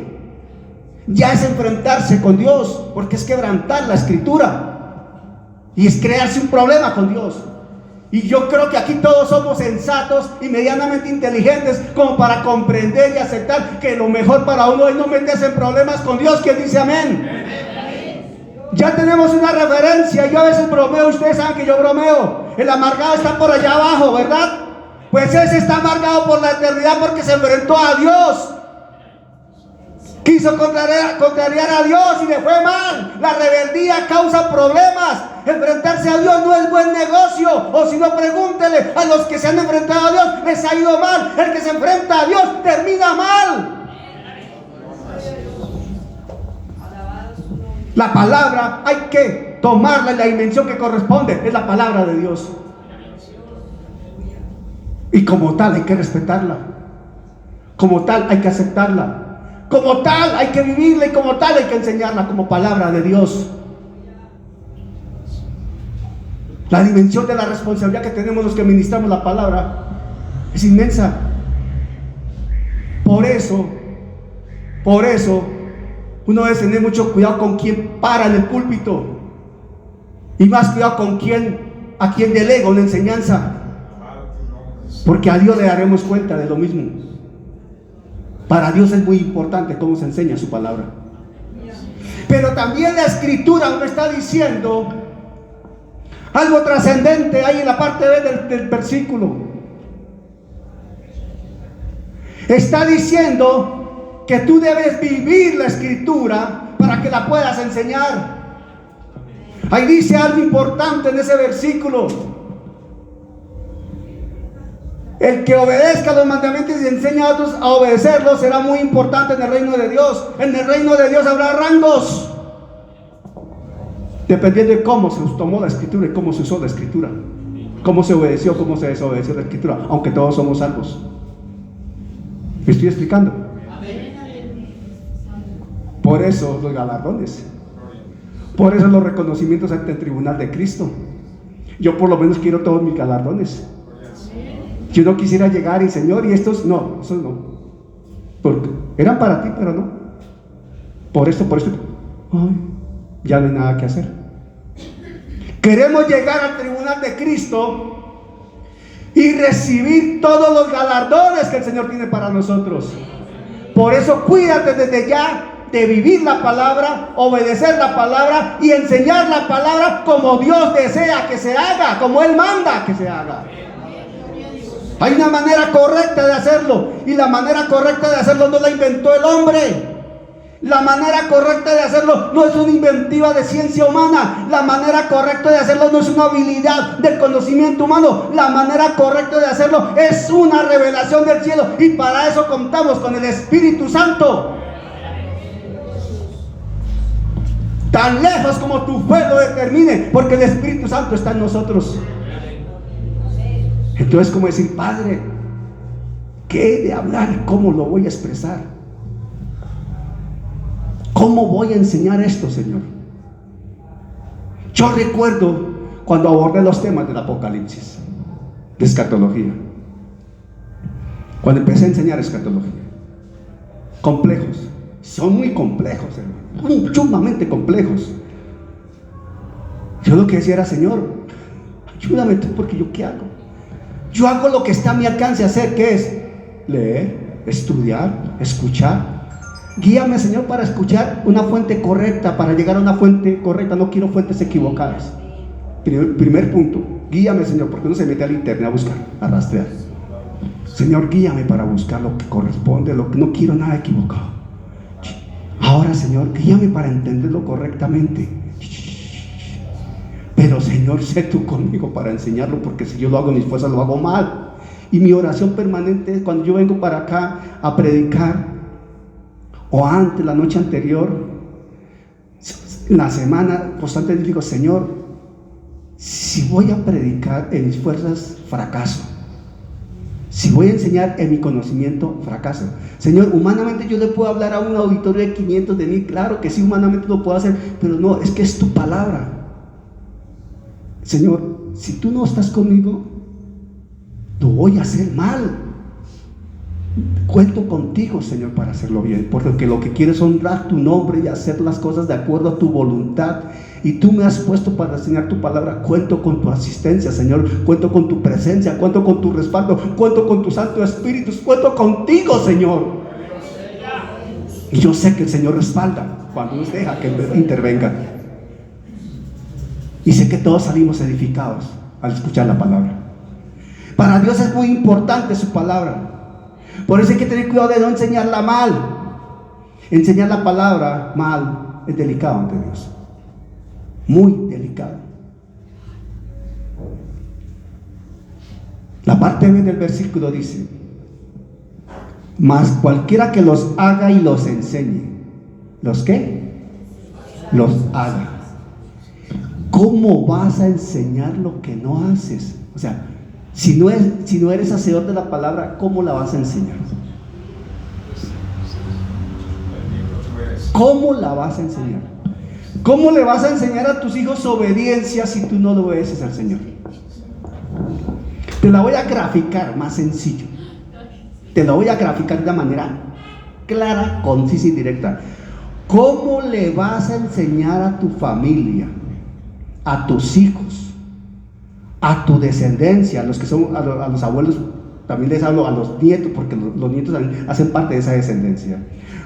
ya es enfrentarse con Dios, porque es quebrantar la escritura. Y es crearse un problema con Dios. Y yo creo que aquí todos somos sensatos y medianamente inteligentes como para comprender y aceptar que lo mejor para uno es no meterse en problemas con Dios. ¿Quién dice amén? Ya tenemos una referencia. Yo a veces bromeo, ustedes saben que yo bromeo. El amargado está por allá abajo, ¿verdad? Pues ese está amargado por la eternidad porque se enfrentó a Dios. Quiso contrariar a Dios y le fue mal. La rebeldía causa problemas. Enfrentarse a Dios no es buen negocio. O si no, pregúntele a los que se han enfrentado a Dios, les ha ido mal. El que se enfrenta a Dios termina mal. La palabra hay que tomarla en la dimensión que corresponde. Es la palabra de Dios. Y como tal hay que respetarla. Como tal hay que aceptarla. Como tal hay que vivirla y como tal hay que enseñarla como palabra de Dios. La dimensión de la responsabilidad que tenemos los que ministramos la palabra es inmensa. Por eso uno debe tener mucho cuidado con quien para en el púlpito y más cuidado con a quien delega una enseñanza, porque a Dios le daremos cuenta de lo mismo. Para Dios es muy importante cómo se enseña su palabra. Pero también la escritura nos está diciendo algo trascendente ahí en la parte B del versículo. Está diciendo que tú debes vivir la escritura para que la puedas enseñar. Ahí dice algo importante en ese versículo. El que obedezca los mandamientos y enseña a otros a obedecerlos será muy importante en el reino de Dios. En el reino de Dios habrá rangos, dependiendo de cómo se tomó la escritura y cómo se usó la escritura, cómo se obedeció, cómo se desobedeció la escritura, aunque todos somos salvos. ¿Me estoy explicando? Por eso los galardones, por eso los reconocimientos ante el tribunal de Cristo. Yo por lo menos quiero todos mis galardones. Yo no quisiera llegar y Señor, y estos no, porque eran para ti, pero no. Por esto, ay, ya no hay nada que hacer. Queremos llegar al tribunal de Cristo y recibir todos los galardones que el Señor tiene para nosotros. Por eso cuídate desde ya de vivir la palabra, obedecer la palabra y enseñar la palabra como Dios desea que se haga, como Él manda que se haga. Hay una manera correcta de hacerlo, y la manera correcta de hacerlo no la inventó el hombre. La manera correcta de hacerlo no es una inventiva de ciencia humana. La manera correcta de hacerlo no es una habilidad del conocimiento humano. La manera correcta de hacerlo es una revelación del cielo, y para eso contamos con el Espíritu Santo. Tan lejos como tu fe lo determine, porque el Espíritu Santo está en nosotros. Entonces, como decir, Padre, ¿qué he de hablar y cómo lo voy a expresar? ¿Cómo voy a enseñar esto, Señor? Yo recuerdo cuando abordé los temas del Apocalipsis, de escatología, cuando empecé a enseñar escatología, complejos, son muy complejos, hermano, sumamente complejos. Yo lo que decía era, Señor, ayúdame tú, porque yo ¿qué hago? Yo hago lo que está a mi alcance hacer, que es leer, estudiar, escuchar. Guíame, Señor, para escuchar una fuente correcta, para llegar a una fuente correcta. No quiero fuentes equivocadas. Primer punto, guíame, Señor, porque uno se mete al internet a buscar, a rastrear. Señor, guíame para buscar lo que corresponde, lo que no quiero nada equivocado. Ahora, Señor, guíame para entenderlo correctamente. Pero, Señor, sé tú conmigo para enseñarlo, porque si yo lo hago en mis fuerzas, lo hago mal. Y mi oración permanente es cuando yo vengo para acá a predicar, o antes, la noche anterior, la semana constantemente digo, Señor, si voy a predicar en mis fuerzas, fracaso. Si voy a enseñar en mi conocimiento, fracaso. Señor, humanamente yo le puedo hablar a un auditorio de 500 de 1000, claro que sí, humanamente lo puedo hacer, pero no, es que es tu palabra. Señor, si tú no estás conmigo, lo voy a hacer mal. Cuento contigo, Señor, para hacerlo bien, porque lo que quiero es honrar tu nombre y hacer las cosas de acuerdo a tu voluntad, y tú me has puesto para enseñar tu palabra. Cuento con tu asistencia, Señor, cuento con tu presencia, cuento con tu respaldo, cuento con tu Santo Espíritu, cuento contigo, Señor. Y yo sé que el Señor respalda cuando nos deja que intervenga, y sé que todos salimos edificados al escuchar la palabra. Para Dios es muy importante su palabra. Por eso hay que tener cuidado de no enseñarla mal. Enseñar la palabra mal es delicado ante Dios, muy delicado. La parte B del versículo dice: mas cualquiera que los haga y los enseñe. ¿Los qué? Los haga. ¿Cómo vas a enseñar lo que no haces? O sea, si no eres hacedor de la palabra, ¿cómo la vas a enseñar? ¿Cómo la vas a enseñar? ¿Cómo le vas a enseñar a tus hijos obediencia si tú no lo obedeces al Señor? Te la voy a graficar más sencillo. Te la voy a graficar de una manera clara, concisa y directa. ¿Cómo le vas a enseñar a tu familia, a tus hijos, a tu descendencia, a los que son, a los abuelos? También les hablo a los nietos, porque los nietos también hacen parte de esa descendencia.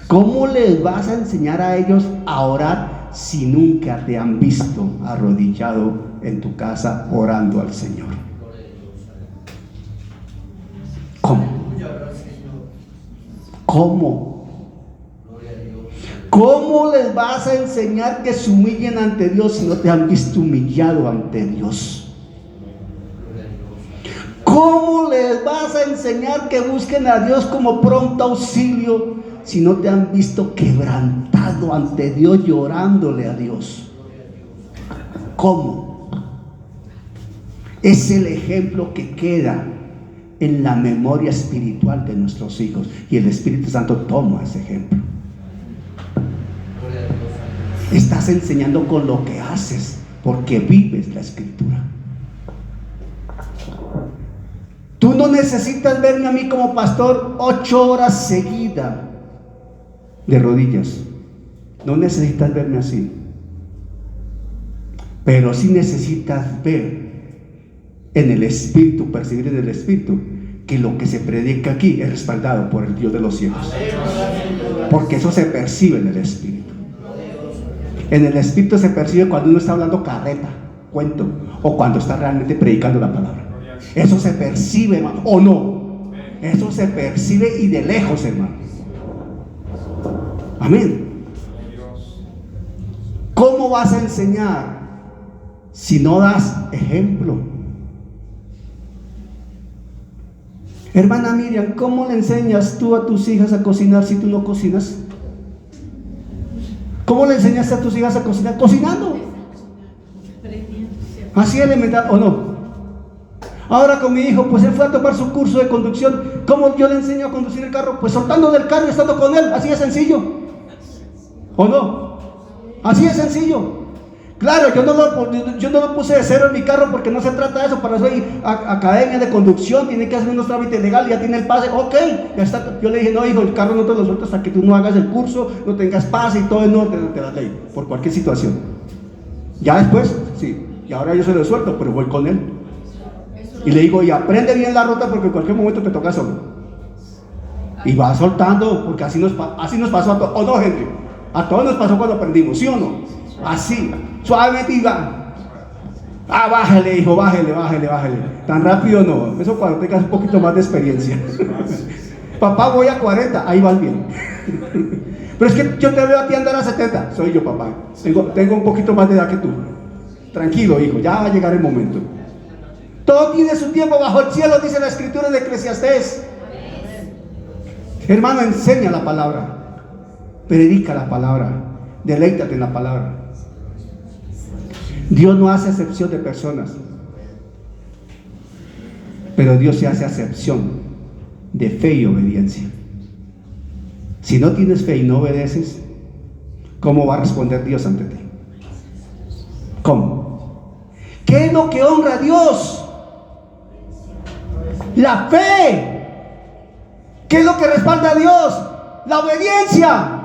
¿Cómo les vas a enseñar a ellos a orar si nunca te han visto arrodillado en tu casa orando al Señor? ¿Cómo? ¿Cómo? ¿Cómo les vas a enseñar que se humillen ante Dios si no te han visto humillado ante Dios? ¿Cómo les vas a enseñar que busquen a Dios como pronto auxilio si no te han visto quebrantado ante Dios, llorándole a Dios? ¿Cómo? Es el ejemplo que queda en la memoria espiritual de nuestros hijos. Y el Espíritu Santo toma ese ejemplo. Estás enseñando con lo que haces, porque vives la Escritura. Tú no necesitas verme a mí como pastor 8 horas seguidas de rodillas. No necesitas verme así. Pero sí necesitas ver en el Espíritu, percibir en el Espíritu, que lo que se predica aquí es respaldado por el Dios de los cielos. Porque eso se percibe en el Espíritu. En el Espíritu se percibe cuando uno está hablando carreta, cuento, o cuando está realmente predicando la palabra. Eso se percibe, hermano, o no. Eso se percibe y de lejos, hermano. Amén. ¿Cómo vas a enseñar si no das ejemplo? Hermana Miriam, ¿cómo le enseñas tú a tus hijas a cocinar si tú no cocinas? ¿Cómo le enseñaste a tus hijas a cocinar? Cocinando. Así elemental, ¿o no? Ahora con mi hijo, pues él fue a tomar su curso de conducción. ¿Cómo yo le enseño a conducir el carro? Pues soltando del carro y estando con él. Así de sencillo, ¿o no? Así de sencillo. Claro, yo no lo puse de cero en mi carro, porque no se trata de eso. Para eso hay academia de conducción, tiene que hacer unos trámites legales, ya tiene el pase, ok, ya está. Yo le dije, no hijo, el carro no te lo suelto hasta que tú no hagas el curso, no tengas pase y todo en orden de la ley, por cualquier situación. Ya después, sí, y ahora yo se lo suelto, pero voy con él. Y le digo, y aprende bien la ruta, porque en cualquier momento te toca solo. Y va soltando, porque así nos pasó a todos, ¿o no, Henry? A todos nos pasó cuando aprendimos, ¿sí o no? Así, suavemente y va. Bájale, hijo, bájale. Tan rápido no, eso cuando tengas un poquito más de experiencia. Papá, voy a 40, ahí vas bien. Pero es que yo te veo a ti andar a 70, soy yo, papá. Tengo un poquito más de edad que tú. Tranquilo, hijo, ya va a llegar el momento. Todo tiene su tiempo bajo el cielo, dice la Escritura de Eclesiastés. Hermano, enseña la palabra, predica la palabra, deleítate en la palabra. Dios no hace excepción de personas, pero Dios sí hace excepción de fe y obediencia. Si no tienes fe y no obedeces, ¿cómo va a responder Dios ante ti? ¿Cómo? ¿Qué es lo que honra a Dios? La fe. ¿Qué es lo que respalda a Dios? La obediencia.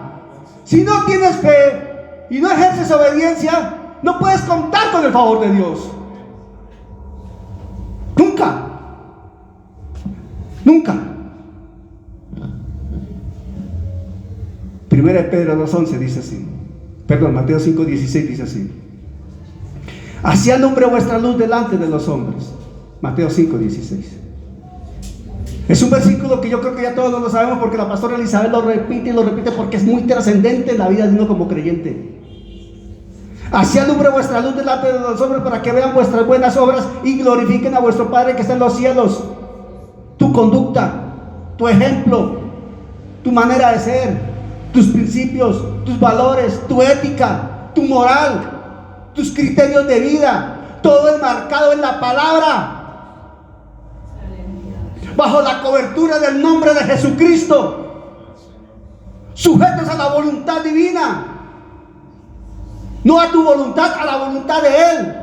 Si no tienes fe y no ejerces obediencia, no puedes contar con el favor de Dios. Nunca. Primera de Pedro 2:11 dice así. Mateo 5:16 dice así. Así alumbre vuestra luz delante de los hombres. Mateo 5:16. Es un versículo que yo creo que ya todos lo sabemos, porque la pastora Elizabeth lo repite y lo repite, porque es muy trascendente en la vida de uno como creyente. Así alumbre vuestra luz delante de los hombres, para que vean vuestras buenas obras y glorifiquen a vuestro Padre que está en los cielos. Tu conducta, tu ejemplo, tu manera de ser, tus principios, tus valores, tu ética, tu moral, tus criterios de vida, todo enmarcado en la palabra, bajo la cobertura del nombre de Jesucristo, sujetos a la voluntad divina, no a tu voluntad, a la voluntad de Él.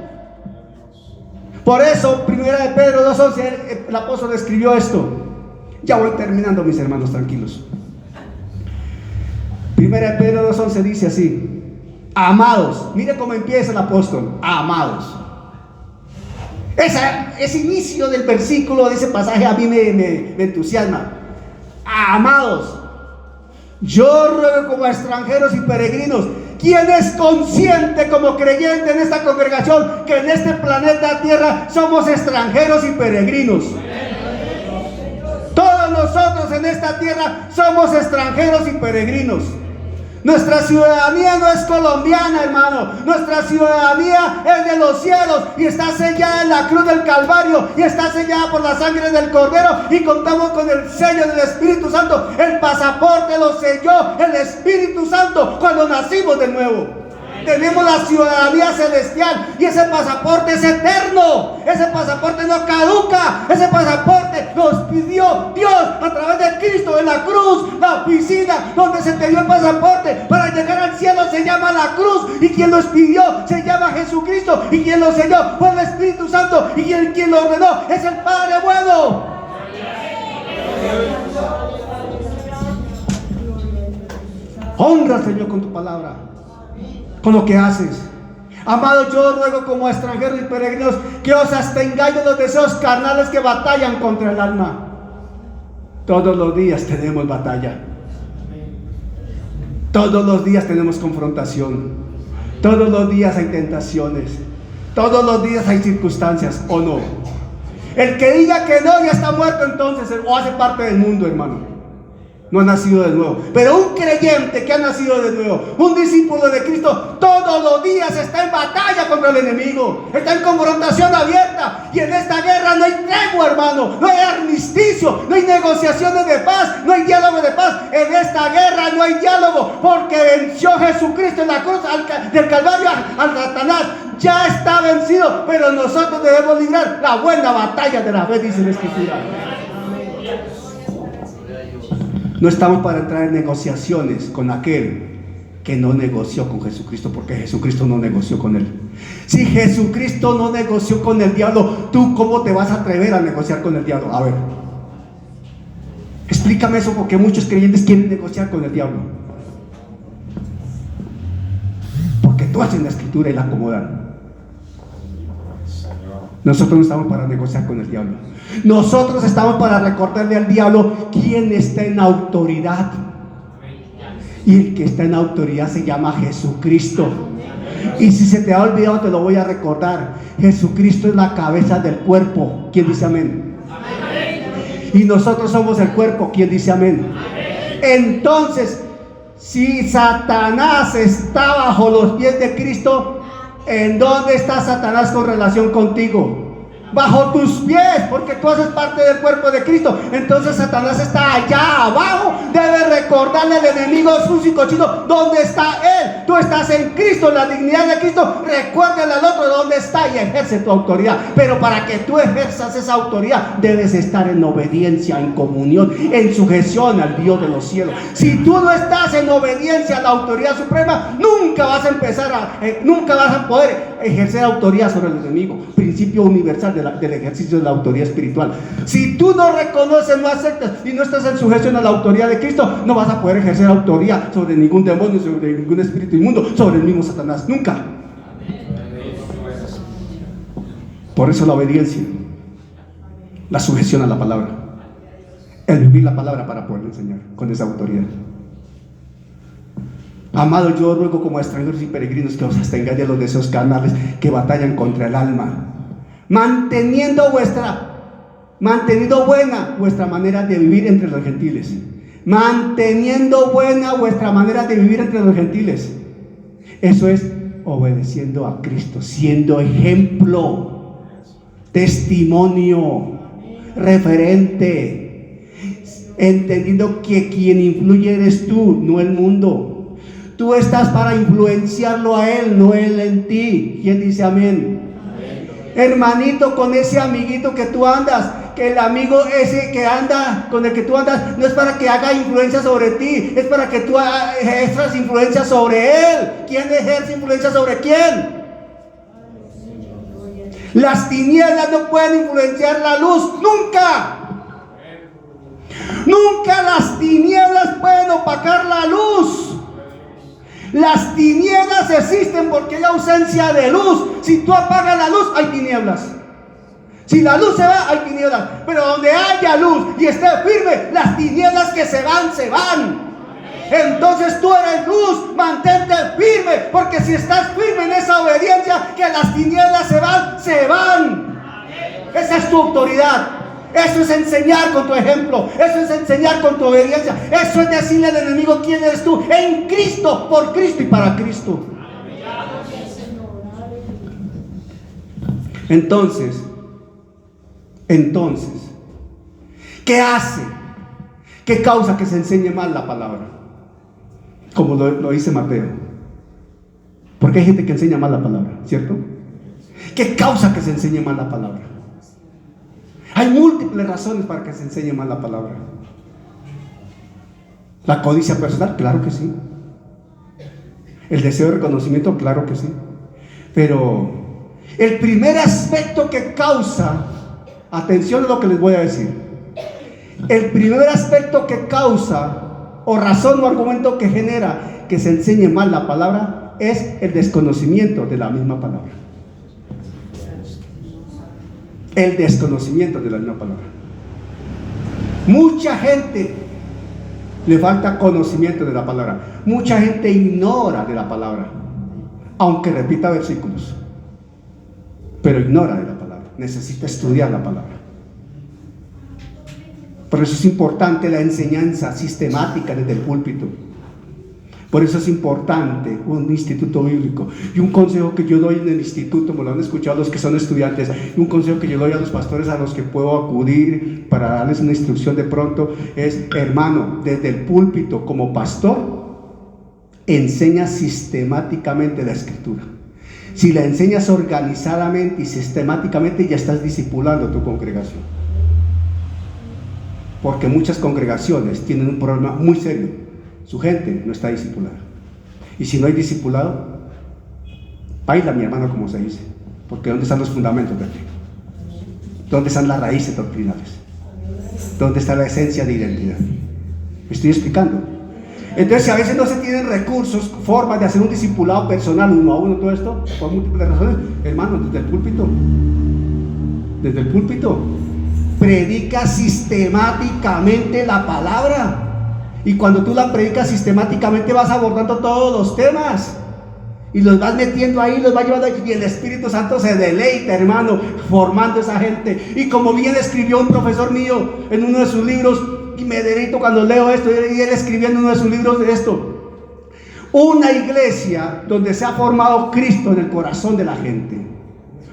Por eso, primera de Pedro 2:11, el apóstol escribió esto. Ya voy terminando, mis hermanos, tranquilos. Primera de Pedro 2:11 dice así: amados. Mire cómo empieza el apóstol: amados. Ese inicio del versículo, de ese pasaje, a mí me entusiasma. Amados, yo ruego como extranjeros y peregrinos. ¿Quién es consciente como creyente en esta congregación que en este planeta Tierra somos extranjeros y peregrinos? Todos nosotros en esta tierra somos extranjeros y peregrinos. Nuestra ciudadanía no es colombiana, hermano. Nuestra ciudadanía es de los cielos y está sellada en la cruz del Calvario, y está sellada por la sangre del Cordero, y contamos con el sello del Espíritu Santo. El pasaporte lo selló el Espíritu Santo cuando nacimos de nuevo. Tenemos la ciudadanía celestial y ese pasaporte es eterno. Ese pasaporte no caduca. Ese pasaporte nos pidió Dios a través de Cristo en la cruz. La oficina donde se te dio el pasaporte para llegar al cielo se llama la cruz, y quien los pidió se llama Jesucristo, y quien lo selló fue el Espíritu Santo, y quien lo ordenó es el Padre bueno. Honra al Señor con tu palabra, con lo que haces. Amados, yo ruego como extranjeros y peregrinos que os abstengáis de los deseos carnales que batallan contra el alma. Todos los días tenemos batalla. Todos los días tenemos confrontación. Todos los días hay tentaciones. Todos los días hay circunstancias, ¿o no? El que diga que no ya está muerto entonces, o hace parte del mundo, hermano. No ha nacido de nuevo. Pero un creyente que ha nacido de nuevo, un discípulo de Cristo, todos los días está en batalla contra el enemigo. Está en confrontación abierta. Y en esta guerra no hay tregua, hermano. No hay armisticio, no hay negociaciones de paz, no hay diálogo de paz. En esta guerra no hay diálogo, porque venció Jesucristo en la cruz del Calvario al Satanás. Ya está vencido, pero nosotros debemos librar la buena batalla de la fe, dice la Escritura. No estamos para entrar en negociaciones con aquel que no negoció con Jesucristo, porque Jesucristo no negoció con él. Si Jesucristo no negoció con el diablo, ¿tú cómo te vas a atrever a negociar con el diablo? A ver, explícame eso, porque muchos creyentes quieren negociar con el diablo, porque tú haces la Escritura y la acomodan. Nosotros no estamos para negociar con el diablo. Nosotros estamos para recordarle al diablo quién está en autoridad. Y el que está en autoridad se llama Jesucristo. Y si se te ha olvidado, te lo voy a recordar. Jesucristo es la cabeza del cuerpo. ¿Quién dice amén? Y nosotros somos el cuerpo. ¿Quién dice amén? Entonces, si Satanás está bajo los pies de Cristo, ¿en dónde está Satanás con relación contigo? Bajo tus pies, porque tú haces parte del cuerpo de Cristo. Entonces Satanás está allá abajo. Debe recordarle al enemigo sucio y cochino dónde está él. Tú estás en Cristo, en la dignidad de Cristo. Recuérdale al otro dónde está y ejerce tu autoridad. Pero para que tú ejerzas esa autoridad, debes estar en obediencia, en comunión, en sujeción al Dios de los cielos. Si tú no estás en obediencia a la autoridad suprema, nunca vas a poder ejercer autoridad sobre el enemigo. Principio universal del ejercicio de la autoridad espiritual. Si tú no reconoces, no aceptas y no estás en sujeción a la autoridad de Cristo, no vas a poder ejercer autoridad sobre ningún demonio, sobre ningún espíritu inmundo, sobre el mismo Satanás, nunca. Por eso la obediencia, la sujeción a la palabra, el vivir la palabra para poder enseñar con esa autoridad. Amados, yo ruego como extranjeros y peregrinos que os abstengáis de los deseos carnales que batallan contra el alma, manteniendo buena vuestra manera de vivir entre los gentiles. Manteniendo buena vuestra manera de vivir entre los gentiles. Eso es obedeciendo a Cristo, siendo ejemplo, testimonio, referente, entendiendo que quien influye eres tú, no el mundo. Tú estás para influenciarlo a él, no él en ti. ¿Quién dice amén? Hermanito, con ese amiguito que tú andas, que el amigo ese que anda, con el que tú andas, no es para que haga influencia sobre ti, es para que tú ejerzas influencia sobre él. ¿Quién ejerce influencia sobre quién? Las tinieblas no pueden influenciar la luz, nunca. Nunca las tinieblas pueden opacar la luz. Las tinieblas existen porque hay ausencia de luz. Si tú apagas la luz, hay tinieblas. Si la luz se va, hay tinieblas. Pero donde haya luz y esté firme, las tinieblas que se van, se van. Entonces tú eres luz, mantente firme, porque si estás firme en esa obediencia, que las tinieblas se van, se van. Esa es tu autoridad. Eso es enseñar con tu ejemplo. Eso es enseñar con tu obediencia. Eso es decirle al enemigo quién eres tú. En Cristo, por Cristo y para Cristo. Entonces, ¿qué hace? ¿Qué causa que se enseñe mal la palabra? Como lo dice Mateo. Porque hay gente que enseña mal la palabra, ¿cierto? ¿Qué causa que se enseñe mal la palabra? Hay múltiples razones para que se enseñe mal la palabra. ¿La codicia personal? Claro que sí. ¿El deseo de reconocimiento? Claro que sí. Pero el primer aspecto que causa, atención a lo que les voy a decir, el primer aspecto que causa, o razón o argumento que genera que se enseñe mal la palabra, es el desconocimiento de la misma palabra. El desconocimiento de la misma palabra. Mucha gente le falta conocimiento de la palabra. Mucha gente ignora de la palabra, aunque repita versículos, pero ignora de la palabra. Necesita estudiar la palabra. Por eso es importante la enseñanza sistemática desde el púlpito. Por eso es importante un instituto bíblico. Y un consejo que yo doy en el instituto, me lo han escuchado los que son estudiantes, y un consejo que yo doy a los pastores a los que puedo acudir para darles una instrucción de pronto es: hermano, desde el púlpito como pastor, enseña sistemáticamente la escritura. Si la enseñas organizadamente y sistemáticamente, ya estás discipulando tu congregación. Porque muchas congregaciones tienen un problema muy serio: su gente no está discipulada. Y si no hay discipulado, baila, mi hermano, como se dice. Porque ¿dónde están los fundamentos de fe? ¿Dónde están las raíces doctrinales? ¿Dónde está la esencia de identidad? ¿Me estoy explicando? Entonces, si a veces no se tienen recursos, formas de hacer un discipulado personal uno a uno, todo esto, por múltiples razones, hermano, desde el púlpito, predica sistemáticamente la palabra. Y cuando tú la predicas sistemáticamente, vas abordando todos los temas y los vas metiendo ahí, los vas llevando ahí, y el Espíritu Santo se deleita, hermano, formando esa gente. Y como bien escribió un profesor mío en uno de sus libros, y me deleito cuando leo esto, y él escribió en uno de sus libros de esto: una iglesia donde se ha formado Cristo en el corazón de la gente,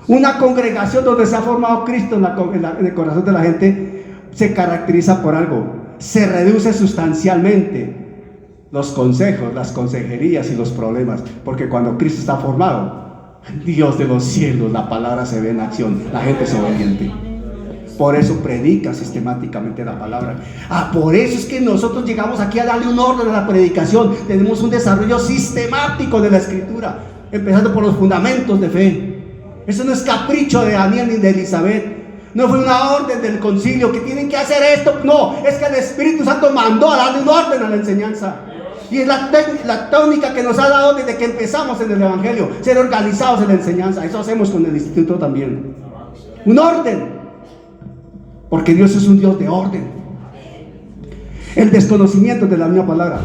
una congregación donde se ha formado Cristo en el corazón de la gente, se caracteriza por algo: se reduce sustancialmente los consejos, las consejerías y los problemas, porque cuando Cristo está formado, Dios de los cielos, la palabra se ve en acción, la gente es obediente. Por eso predica sistemáticamente la palabra. Por eso es que nosotros llegamos aquí a darle un orden a la predicación. Tenemos un desarrollo sistemático de la escritura, empezando por los fundamentos de fe. Eso no es capricho de Daniel ni de Elizabeth. No fue una orden del concilio que tienen que hacer esto. No, es que el Espíritu Santo mandó a darle un orden a la enseñanza. Y es la tónica que nos ha dado desde que empezamos en el Evangelio: ser organizados en la enseñanza. Eso hacemos con el instituto también. Un orden. Porque Dios es un Dios de orden. El desconocimiento de la misma palabra.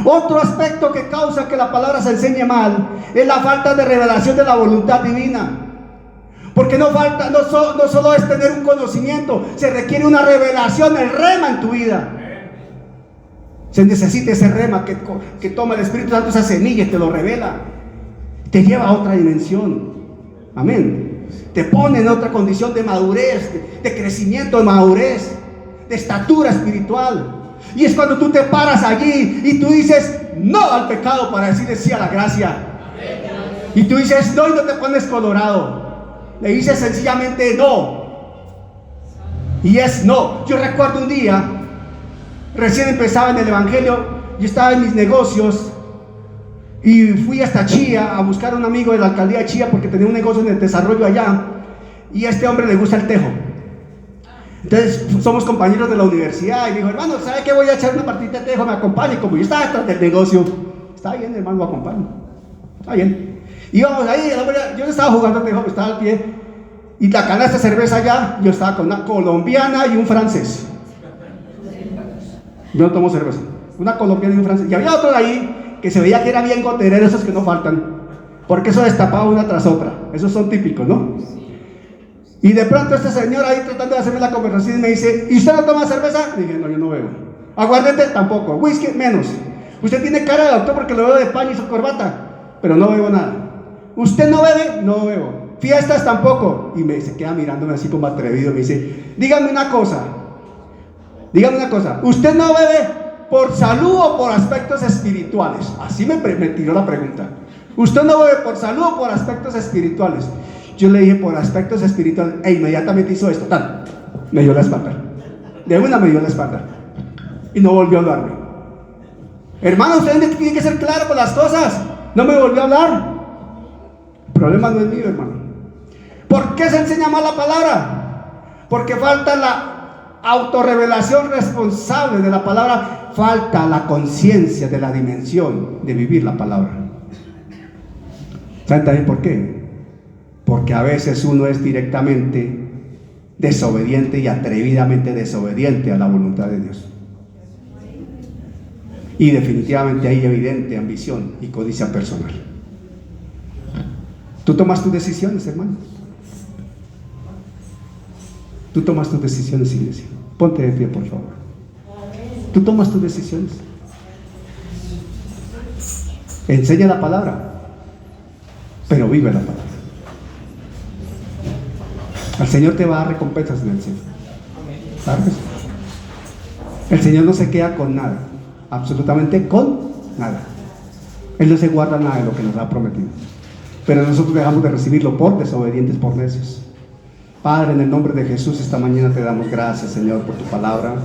Otro aspecto que causa que la palabra se enseñe mal es la falta de revelación de la voluntad divina. Porque no solo es tener un conocimiento, se requiere una revelación, el rema en tu vida. Se necesita ese rema que toma el Espíritu Santo, esa semilla, y te lo revela, te lleva a otra dimensión. Amén. Te pone en otra condición de madurez, de crecimiento, de madurez, de estatura espiritual. Y es cuando tú te paras allí y tú dices no al pecado para decirle sí a la gracia. Y tú dices no, y no te pones colorado. Le dices sencillamente no. Y es no. Yo recuerdo un día, recién empezaba en el Evangelio, yo estaba en mis negocios y fui hasta Chía a buscar a un amigo de la alcaldía de Chía porque tenía un negocio en el desarrollo allá, y a este hombre le gusta el tejo. Entonces somos compañeros de la universidad, y dijo: hermano, ¿sabe qué? Voy a echar una partida de tejo, me acompaña. Y como yo estaba detrás del negocio, está bien, hermano, lo acompaño, está bien. Íbamos ahí, yo no estaba jugando tejo, estaba al pie, y la canasta de cerveza allá, yo estaba con una colombiana y un francés. Yo no tomo cerveza, una colombiana y un francés, y había otro de ahí que se veía que era bien goterero, esos que no faltan, porque eso destapaba una tras otra, esos son típicos, ¿no? Y de pronto este señor ahí tratando de hacerme la conversación y me dice: ¿y usted no toma cerveza? Le dije: no, yo no bebo. Aguardiente tampoco, whisky menos. Usted tiene cara de doctor porque lo veo de paño y su corbata, pero no bebo nada. ¿Usted no bebe? No bebo. Fiestas tampoco. Y se queda mirándome así como atrevido, me dice: dígame una cosa, ¿usted no bebe por salud o por aspectos espirituales? Así me tiró la pregunta. Usted no bebe por salud o por aspectos espirituales. Yo le dije por aspectos espirituales e inmediatamente hizo esto, tal, me dio la espalda. De una me dio la espalda y no volvió a hablarme. Hermano, usted tiene que ser claro con las cosas. No me volvió a hablar. El problema no es mío, hermano. ¿Por qué se enseña mal la palabra? Porque falta la autorrevelación responsable de la palabra, falta la conciencia de la dimensión de vivir la palabra. ¿Saben también por qué? Porque a veces uno es directamente desobediente y atrevidamente desobediente a la voluntad de Dios. Y definitivamente hay evidente ambición y codicia personal. Tú tomas tus decisiones, hermano. Tú tomas tus decisiones, iglesia. Ponte de pie, por favor. Tú tomas tus decisiones. Enseña la palabra, pero vive la palabra. El Señor te va a dar recompensas en el cielo. ¿Sabes? El Señor no se queda con nada, absolutamente con nada. Él no se guarda nada de lo que nos ha prometido. Pero nosotros dejamos de recibirlo por desobedientes, por necios. Padre, en el nombre de Jesús, esta mañana te damos gracias, Señor, por tu palabra.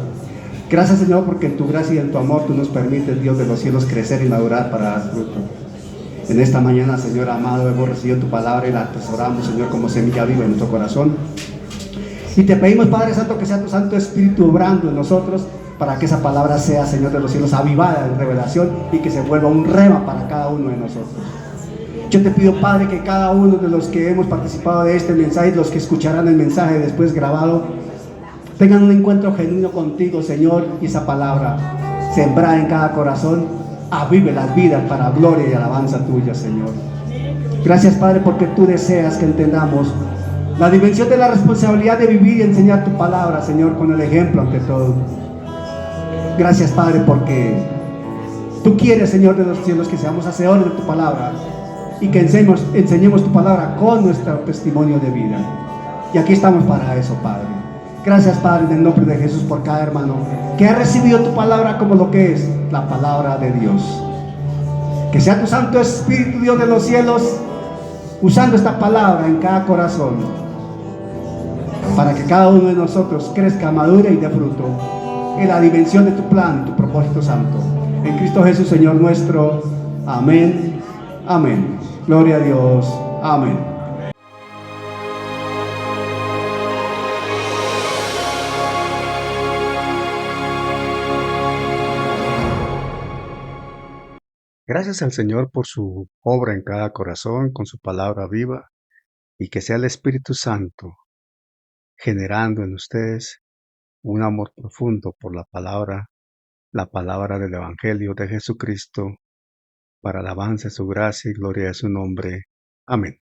Gracias, Señor, porque en tu gracia y en tu amor tú nos permites, Dios de los cielos, crecer y madurar para dar fruto. En esta mañana, Señor amado, hemos recibido tu palabra y la atesoramos, Señor, como semilla viva en nuestro corazón. Y te pedimos, Padre Santo, que sea tu Santo Espíritu obrando en nosotros para que esa palabra sea, Señor de los cielos, avivada en revelación y que se vuelva un rema para cada uno de nosotros. Yo te pido, Padre, que cada uno de los que hemos participado de este mensaje, los que escucharán el mensaje después grabado, tengan un encuentro genuino contigo, Señor, y esa palabra sembrada en cada corazón avive las vidas para gloria y alabanza tuya, Señor. Gracias, Padre, porque tú deseas que entendamos la dimensión de la responsabilidad de vivir y enseñar tu palabra, Señor, con el ejemplo ante todo. Gracias, Padre, porque tú quieres, Señor de los cielos, que seamos hacedores de tu palabra y que enseñemos tu palabra con nuestro testimonio de vida. Y aquí estamos para eso, Padre. Gracias, Padre, en el nombre de Jesús, por cada hermano que ha recibido tu palabra como lo que es la palabra de Dios. Que sea tu Santo Espíritu, Dios de los cielos, usando esta palabra en cada corazón, para que cada uno de nosotros crezca, madure y dé fruto en la dimensión de tu plan, tu propósito santo. En Cristo Jesús, Señor nuestro. Amén. Amén. Gloria a Dios. Amén. Gracias al Señor por su obra en cada corazón, con su palabra viva, y que sea el Espíritu Santo generando en ustedes un amor profundo por la palabra del Evangelio de Jesucristo, para alabanza de su gracia y gloria de su nombre. Amén.